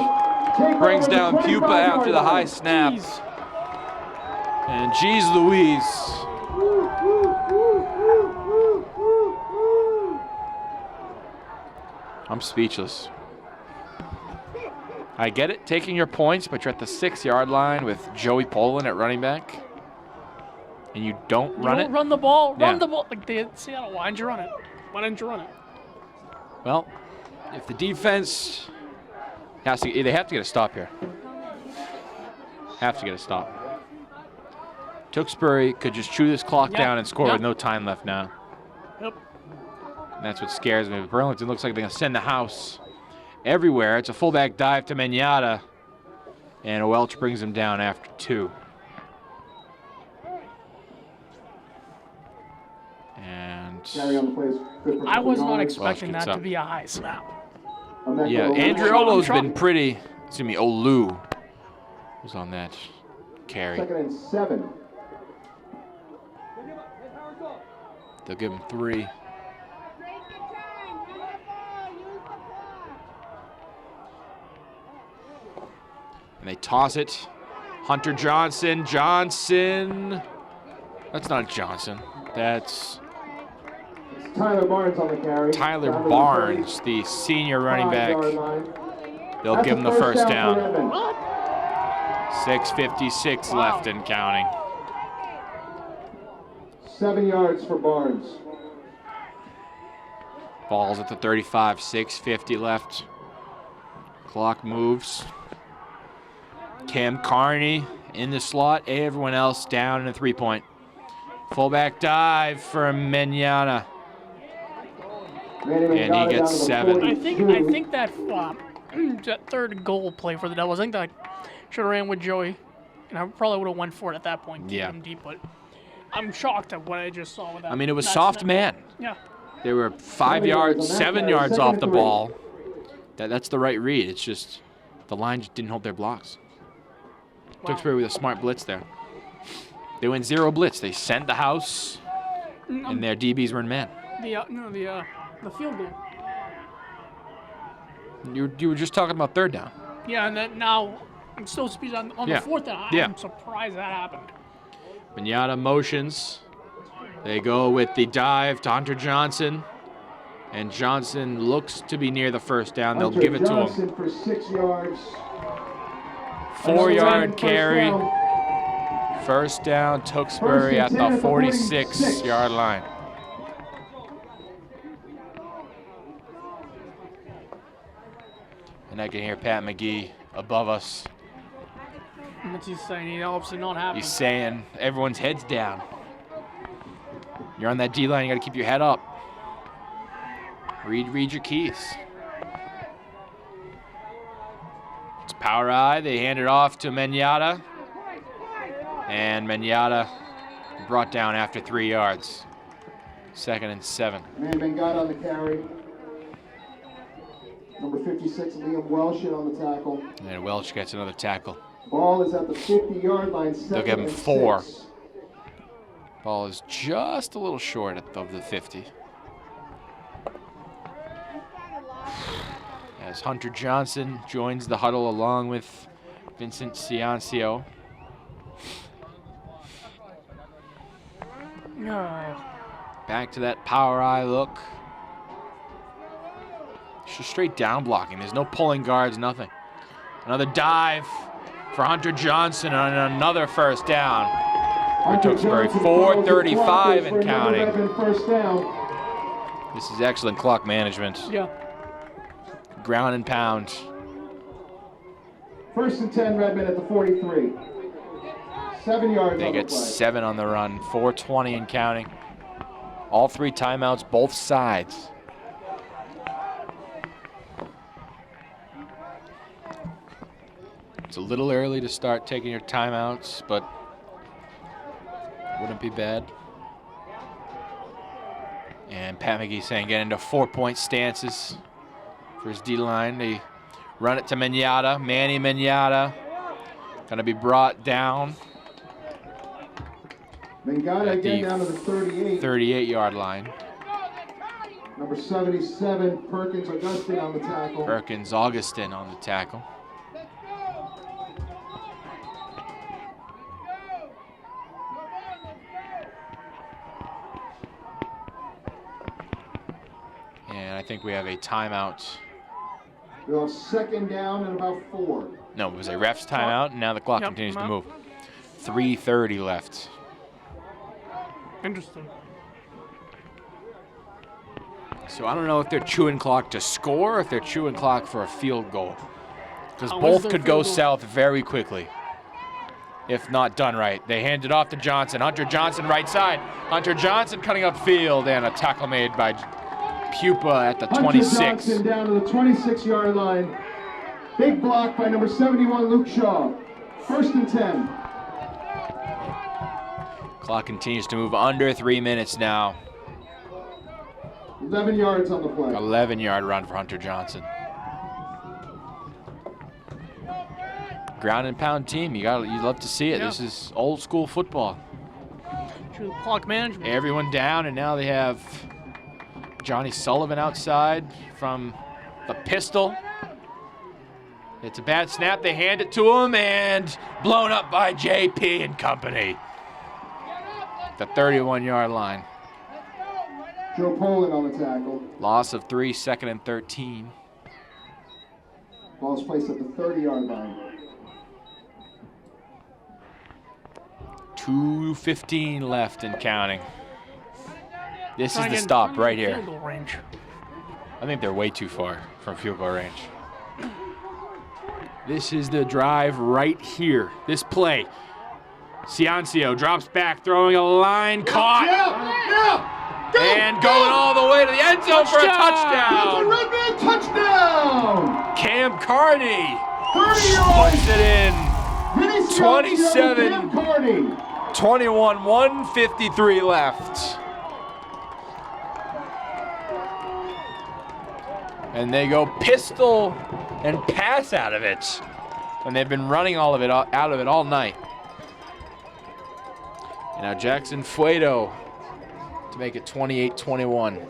Take brings over the down Pupa 25-yard after the high line. snap. Jeez. And geez Louise. I'm speechless. I get it, taking your points, but you're at the 6-yard line with Joey Poland at running back. And you don't run it? Run the ball. Yeah. Run the ball. Like they Seattle, why didn't you run it? Why didn't you run it? Well, if the defense has to, they have to get a stop here. Have to get a stop. Tewksbury could just chew this clock Yep. down and score Yep. with no time left now. Yep. And that's what scares me. But Burlington looks like they're going to send the house everywhere. It's a fullback dive to Menata. And Welch brings him down after 2. And Carry on the play is good for I was not Gonzalez. expecting Welch that gets to up. be a high snap. Emeka yeah, Olu. Andriolo's Trouble. been pretty. Excuse me, Olu was on that carry. 2nd and 7. They'll give him 3. And they toss it. Hunter Johnson. Johnson. That's not Johnson. That's Tyler Barnes on the carry. Tyler Down to the Barnes, the senior running back. 35-yard line. They'll That's give him a the first for down. Redmond. 6:56 left and counting. 7 yards for Barnes. Ball's at the 35, 6:50 left. Clock moves. Cam Carney in the slot. Everyone else down in a 3-point. Fullback dive for Menata. Manning And he got it gets down to the 7. I 42. think that that 3rd goal play for the Devils. I think that should have ran with Joey, and I probably would have went for it at that point. Keep Yeah. him deep, but I'm shocked at what I just saw with that. I mean, it was that soft snap. man. Yeah. They were 5 yards, 7 yards off the ball. That's the right read. It's just the line just didn't hold their blocks. Wow. Tewksbury with a smart blitz there. They went 0 blitz. They sent the house, and their DBs were in man. The field goal. You were just talking about 3rd down. Yeah, and then now I'm still speaking on Yeah. the 4th down. Yeah. I'm surprised that happened. Menata motions. They go with the dive to Hunter Johnson. And Johnson looks to be near the first down. They'll Hunter give it to Johnson him. for 6 yards. 4-yard First carry. down. First down, Tewksbury at the 46-yard line. And I can hear Pat McGee above us. What's he saying? He hopes it not happen. He's saying everyone's head's down. You're on that D-line, you gotta keep your head up. Read your keys. It's power eye, they hand it off to Menyatta. And Menyatta brought down after 3 yards. 2nd and 7. Man got on the carry. Number 56, Liam Welsh in on the tackle. And Welch gets another tackle. Ball is at the 50-yard line. They'll give him 4. Ball is just a little short of the 50. As Hunter Johnson joins the huddle along with Vincent Ciancio. Back to that power eye look. Just straight down blocking. There's no pulling guards, nothing. Another dive for Hunter Johnson on another first down. For Tewksbury, 4:35 and counting. This is excellent clock management. Yeah. Ground and pound. 1st and 10, Redmond at the 43. 7 yards. They get 7 on the run, 4:20 and counting. All 3 timeouts, both sides. It's a little early to start taking your timeouts, but wouldn't be bad. And Pat McGee saying get into 4-point stances for his D-line. They run it to Menyatta. Manny Menyatta gonna be brought down. Menyatta again down to the 38. 38-yard line. Number 77, Perkins Augustine on the tackle. Perkins Augustine on the tackle. And I think we have a timeout. We'll have 2nd down and about 4. No, it was a ref's timeout, and now the clock continues to move. 3:30 left. Interesting. So I don't know if they're chewing clock to score or if they're chewing clock for a field goal. Because How is both their could go field goal? south very quickly if not done right. They hand it off to Johnson. Hunter Johnson right side. Hunter Johnson cutting up field, and a tackle made by Pupa at the 26. Hunter Johnson down to the 26-yard line. Big block by number 71, Luke Shaw. 1st and 10. Clock continues to move under 3 minutes now. 11 yards on the play. 11-yard run for Hunter Johnson. Ground and pound team. You love to see it. Yeah. This is old school football. True clock management. Everyone down, and now they have Johnny Sullivan outside from the pistol. It's a bad snap. They hand it to him, and blown up by JP and company. The 31-yard line. Joe Poland on the tackle. Loss of 3, 2nd and 13. Ball's placed at the 30-yard line. 2:15 left and counting. This is Trying the to get stop in right field here. goal range. I think they're way too far from field goal range. This is the drive right here. This play. Ciancio drops back, throwing a line, caught, and going all the way to the end zone for a touchdown. Redmond touchdown! Cam Carney 30 yards. puts it in. 27. Cam Carney. 21, 1:53 left. And they go pistol and pass out of it. And they've been running all of it out of it all night. And now Jackson Fuedo to make it 28-21.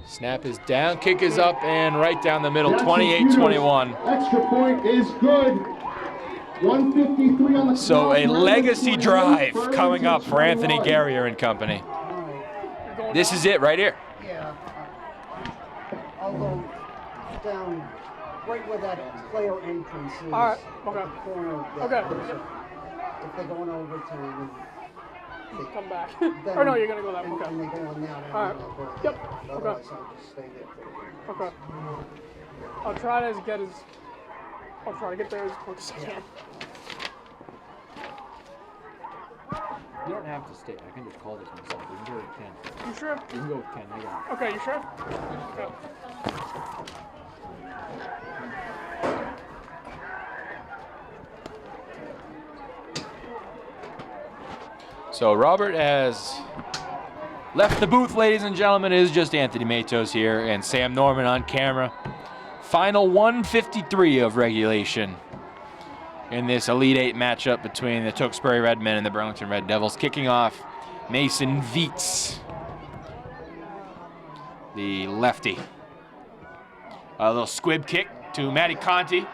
Snap is down, kick is up, and right down the middle, 28-21. Extra point is good. 153 on the So clock. a legacy drive coming up for Anthony Garrier and company. This is it right here. Yeah. Although down right where that player entrance is. All right, at okay. the corner of that Okay. person. If they're going over to Come back. then, Or no, you're gonna go that way. and, Okay. and they go in now. All right. Yep. Okay. Otherwise, I'll just stay there for a bit. Okay. I'll try to get there as quick as I can. You don't have to stay. I can just call this myself. We can go with Ken. You sure? We can go with Ken. I got it. Okay, you sure? Okay. So Robert has left the booth, ladies and gentlemen. It is just Anthony Matos here and Sam Norman on camera. Final 153 of regulation in this Elite Eight matchup between the Tewksbury Redmen and the Burlington Red Devils. Kicking off, Mason Viets, the lefty. A little squib kick to Matty Conti,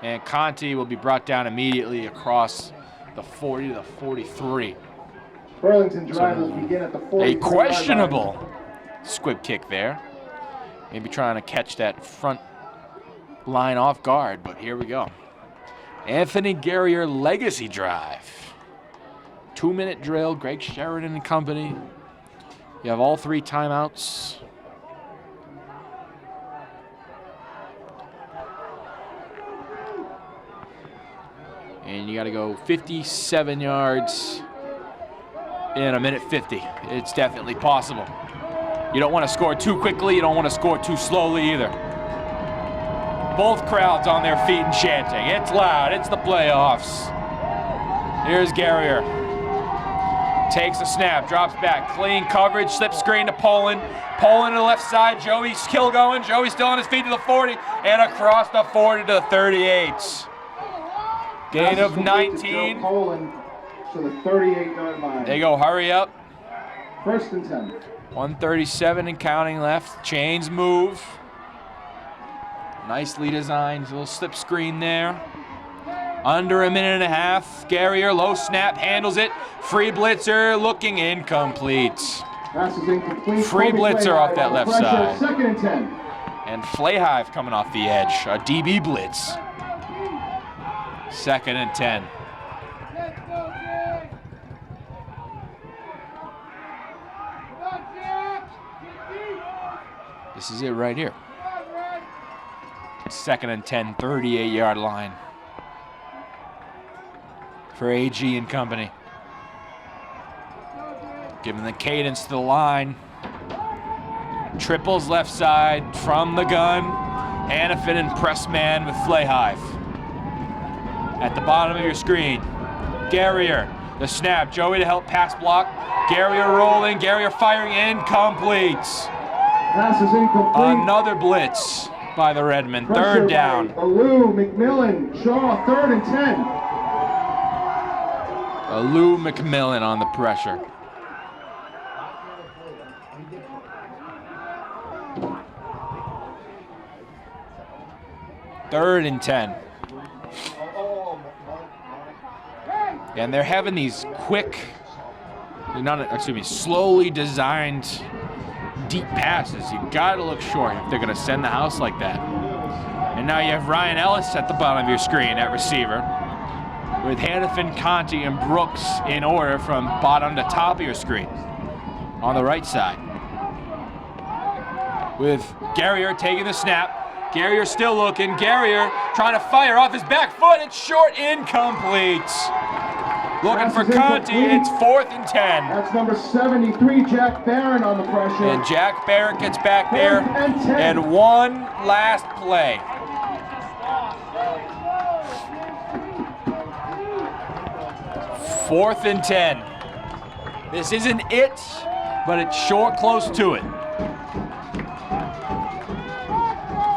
and Conti will be brought down immediately across the 40 to the 43. Burlington drive will begin at the 40. A questionable squib kick there. Maybe trying to catch that front line off guard, but here we go. Anthony Guerrier legacy drive. 2-minute drill, Greg Sheridan and company. You have all 3 timeouts. And you got to go 57 yards in a minute 50. It's definitely possible. You don't want to score too quickly. You don't want to score too slowly either. Both crowds on their feet and chanting. It's loud. It's the playoffs. Here's Guerrier. Takes a snap, drops back. Clean coverage, slip screen to Poland. Poland to the left side. Joey's still going. Joey's still on his feet to the 40 and across the 40 to the 38. Gain of 19. Poland to the 38-yard line. They go hurry up. 1st and 10. 137 and counting left. Chains move. Nicely designed little slip screen there. Under a minute and a half. Guerrier, low snap, handles it. Free blitzer looking incomplete. Pass is incomplete. Free blitzer off that left side. 2nd and 10. And Flayhive coming off the edge. A DB blitz. 2nd and 10. This is it right here. 2nd and 10, 38-yard line for AG and company. Giving the cadence to the line. Triples left side from the gun. Hannafin and press man with Flayhive. At the bottom of your screen, Guerrier, the snap. Joey to help pass block. Guerrier rolling. Guerrier firing, incomplete. Pass is incomplete. Another blitz by the Redmen. Pressure 3rd down. by Alou, McMillan, Shaw, 3rd and 10. Alou McMillan on the pressure. Third and 10. And they're having these slowly designed deep passes. You gotta look short if they're gonna send the house like that. And now you have Ryan Ellis at the bottom of your screen at receiver, with Hannafin, Conti, and Brooks in order from bottom to top of your screen on the right side. With Guerrier taking the snap. Guerrier still looking. Guerrier trying to fire off his back foot. It's short, incomplete. Looking for Conti. It's 4th and 10. That's number 73, Jack Barron on the pressure. And Jack Barrett gets back there. 4th and 10. And one last play. Fourth and 10. This isn't it, but it's short close to it.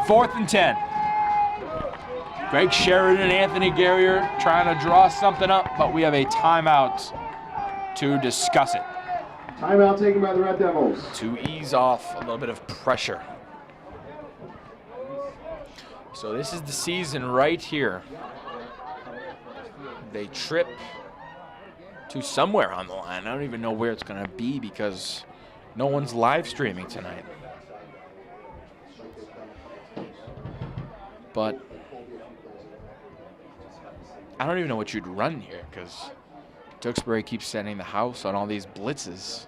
4th and 10. Greg Sheridan and Anthony Guerrier trying to draw something up, but we have a timeout to discuss it. Timeout taken by the Red Devils. To ease off a little bit of pressure. So this is the season right here. They trip to somewhere on the line. I don't even know where it's going to be because no one's live streaming tonight. but I don't even know what you'd run here because Tewksbury keeps sending the house on all these blitzes.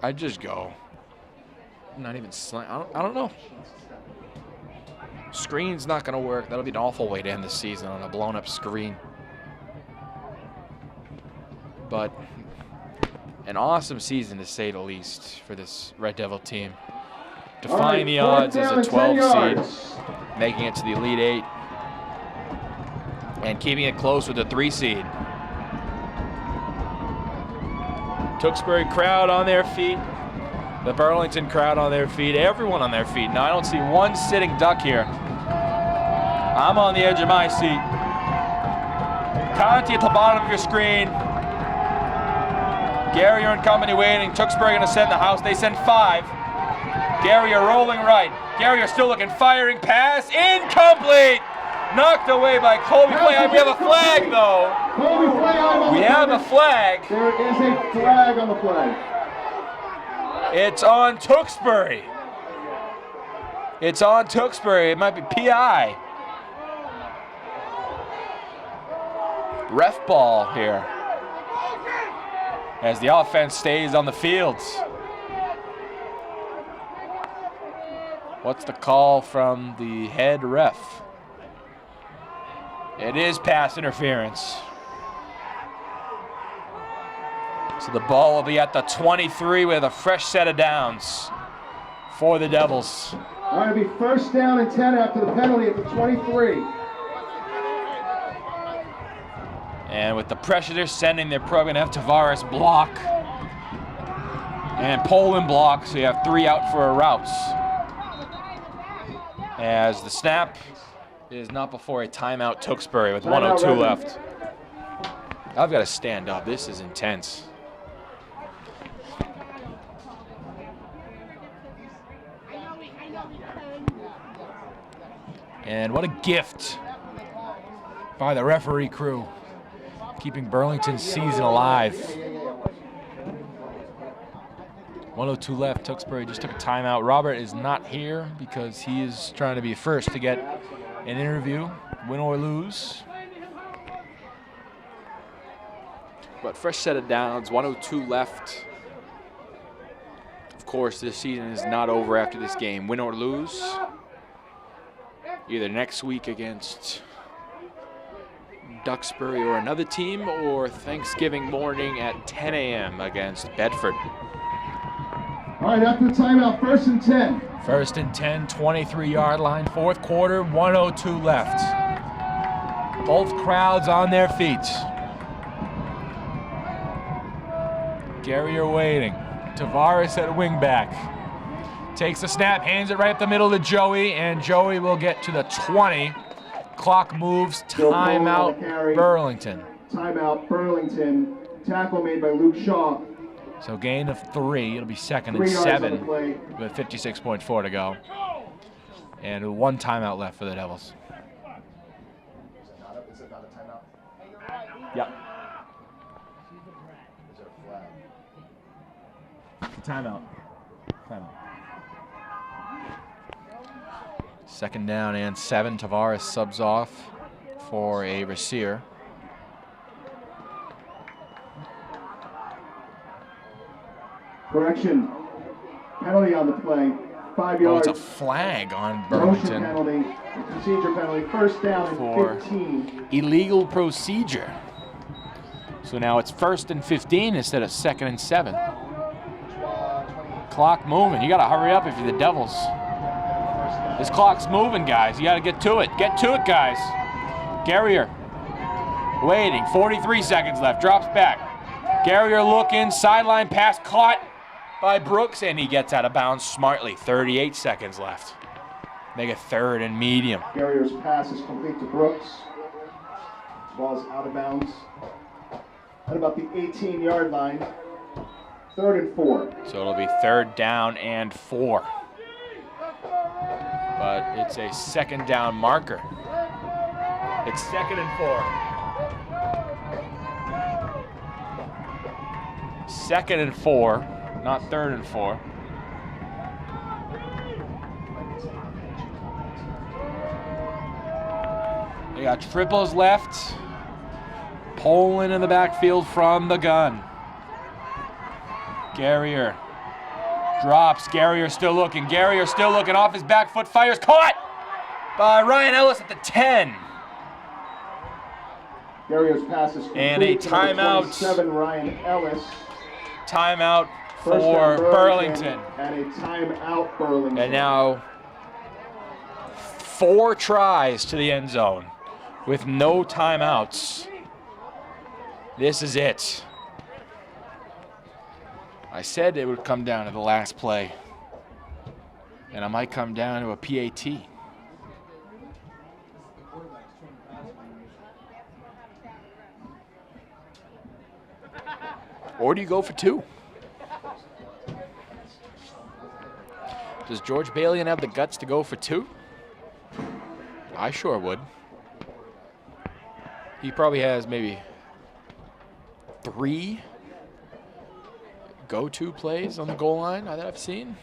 I'd just go. Not even I don't know. Screen's not going to work. That'll be an awful way to end the season on a blown up screen. But an awesome season to say the least for this Red Devil team. Defying the odds as a 12 seed, making it to the Elite Eight, and keeping it close with the 3 seed. Tewksbury crowd on their feet. The Burlington crowd on their feet. Everyone on their feet. Now I don't see one sitting duck here. I'm on the edge of my seat. Conti at the bottom of your screen. Gary and company waiting. Tewksbury going to send the house. They send 5. Gary rolling right. Gary still looking, firing pass. Incomplete! Knocked away by Colby Flay. We have a flag, though. Colby Flay. We have a flag. There is a flag on the play. It's on Tewksbury. It's on Tewksbury. It might be PI. Ref ball here as the offense stays on the fields. What's the call from the head ref? It is pass interference. So the ball will be at the 23 with a fresh set of downs for the Devils. All right, it'll be first down and 10 after the penalty at the 23. And with the pressure they're sending, they're probably going to have Tavares block and Poland block, so you have 3 out for a routes. As the snap is not before a timeout, Tewksbury with 1:02 left. I've got to stand up. This is intense. And what a gift by the referee crew, keeping Burlington's season alive. 1:02 left. Tewksbury just took a timeout. Robert is not here because he is trying to be first to get an interview, win or lose. But fresh set of downs, 1:02 left. Of course, this season is not over after this game. Win or lose, either next week against Duxbury or another team, or Thanksgiving morning at 10 a.m. against Bedford. All right, after the timeout, first and 10. First and 10, 23-yard line, fourth quarter, 1:02 left. Both crowds on their feet. Gary are waiting. Tavares at wingback. Takes the snap, hands it right up the middle to Joey, and Joey will get to the 20. Clock moves, timeout, Burlington. Timeout, Burlington. Tackle made by Luke Shaw. So gain of 3, it'll be second and 3 yards on the 7 play. with 56.4 to go. And 1 timeout left for the Devils. Is it not a timeout? Yep. Timeout. Second down and 7. Tavares subs off for a receiver. Correction. Penalty on the play. 5 Oh, yards. it's a flag on Motion Burlington penalty. Procedure penalty. First down For- and 15. illegal procedure. So now it's first and 15 instead of second and 7. Clock moving. You got to hurry up if you're the Devils. This clock's moving, guys. You got to get to it. Get to it, guys. Garrier waiting. 43 seconds left. Drops back. Garrier looking. Sideline pass caught by Brooks, and he gets out of bounds smartly. 38 seconds left. Make it third and medium. Garrier's pass is complete to Brooks. Ball's out of bounds at about the 18-yard line. 3rd and 4. So it'll be 3rd down and 4. But it's a 2nd down marker. It's 2nd and 4. 2nd and 4, not 3rd and 4. They got triples left. Poland in the backfield from the gun. Garrier drops. Garrier still looking. Garrier still looking. Off his back foot. Fires. Caught by Ryan Ellis at the 10. Garrier's pass is complete. And a to number timeout. 27, Ryan Ellis. Timeout First for down, Burlington. And a timeout, Burlington. And now 4 tries to the end zone with no timeouts. This is it. I said it would come down to the last play. And it might come down to a PAT. Or do you go for 2? Does George Balian have the guts to go for 2? I sure would. He probably has maybe 3 go-to plays on the goal line that I've seen.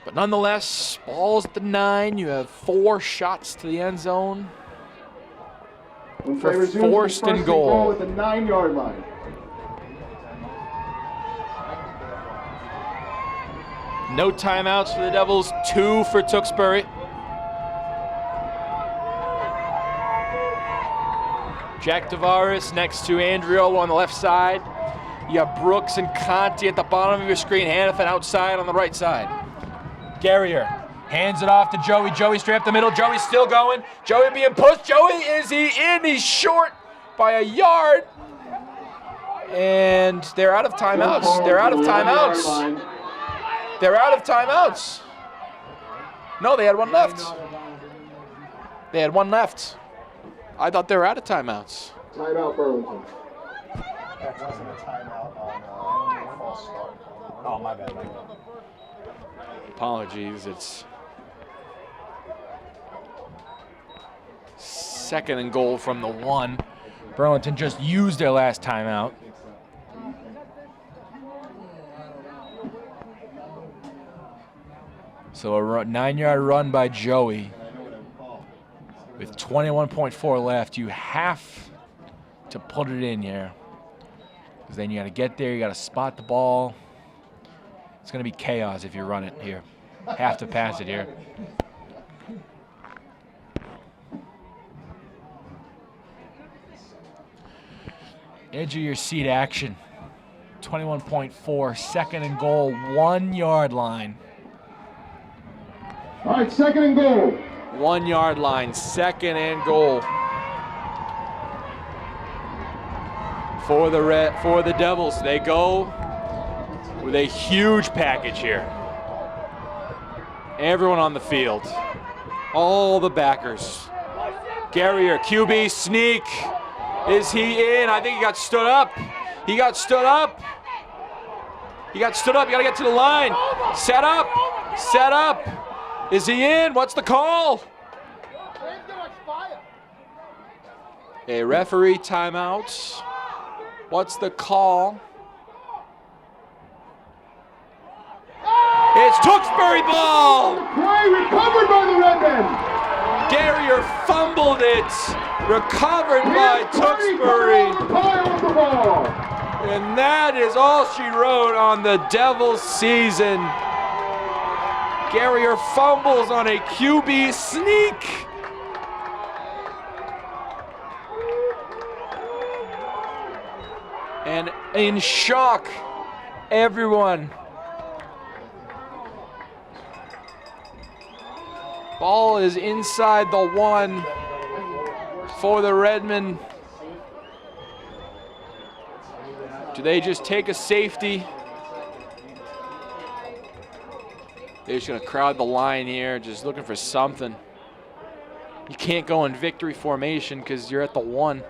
But nonetheless, ball's at the 9. You have 4 shots to the end zone for first and goal. At the 9-yard line. No timeouts for the Devils, 2 for Tewksbury. Jack Tavares next to Andrio on the left side. You got Brooks and Conti at the bottom of your screen. Hannafin outside on the right side. Garrier hands it off to Joey. Joey straight up the middle. Joey's still going. Joey being pushed. Joey, is he in? He's short by a yard. And they're out of timeouts. They're out of timeouts. They're out of timeouts. No, they had 1 left. They had 1 left. I thought they were out of timeouts. Timeout, Burlington. That wasn't a timeout on false start. Oh, my bad. Apologies, it's 2nd and goal from the 1. Burlington just used their last timeout. So a 9-yard run by Joey. With 21.4 left, you have to put it in here. Because then you got to get there, you got to spot the ball. It's going to be chaos if you run it here. Have to pass it here. Edge of your seat action. 21.4, 2nd and goal, 1-yard line. All right, 2nd and goal. 1-yard line, 2nd and goal. For the Devils, they go with a huge package here. Everyone on the field, all the backers. Garrier, QB sneak. Is he in? I think he got stood up. He got stood up. He got stood up. You got to get to the line. Set up. Set up. Is he in? What's the call? A referee timeout. What's the call? It's Tewksbury ball! Play recovered by the Redmen. Garrier fumbled it. Recovered by Tewksbury. And that is all she wrote on the Devils season. Garrier fumbles on a QB sneak. And in shock, everyone. Ball is inside the 1 for the Redmen. Do they just take a safety? They're just going to crowd the line here, just looking for something. You can't go in victory formation because you're at the 1.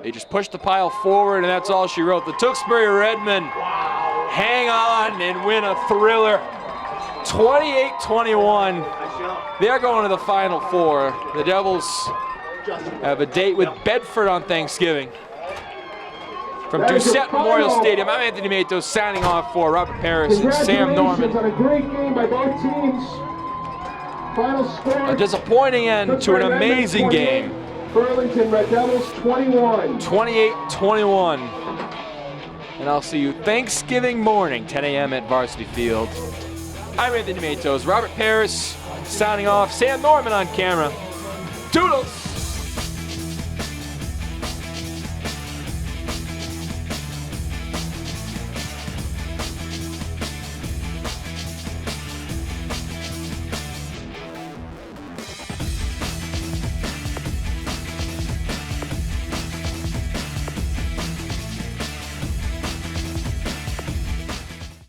They just push the pile forward, and that's all she wrote. The Tewksbury Redmen hang on and win a thriller. 28-21. They're going to the Final Four. The Devils have a date with Bedford on Thanksgiving. From That is your Doucette Memorial final. Stadium, I'm Anthony Matos signing off for Robert Parris and Sam Norman. Congratulations on a great game by both teams. Final score. A disappointing end to an amazing game. Burlington Red Devils 21. 28-21. And I'll see you Thanksgiving morning, 10 a.m. at Varsity Field. I'm Anthony Matos, Robert Parris signing off, Sam Norman on camera. Toodles!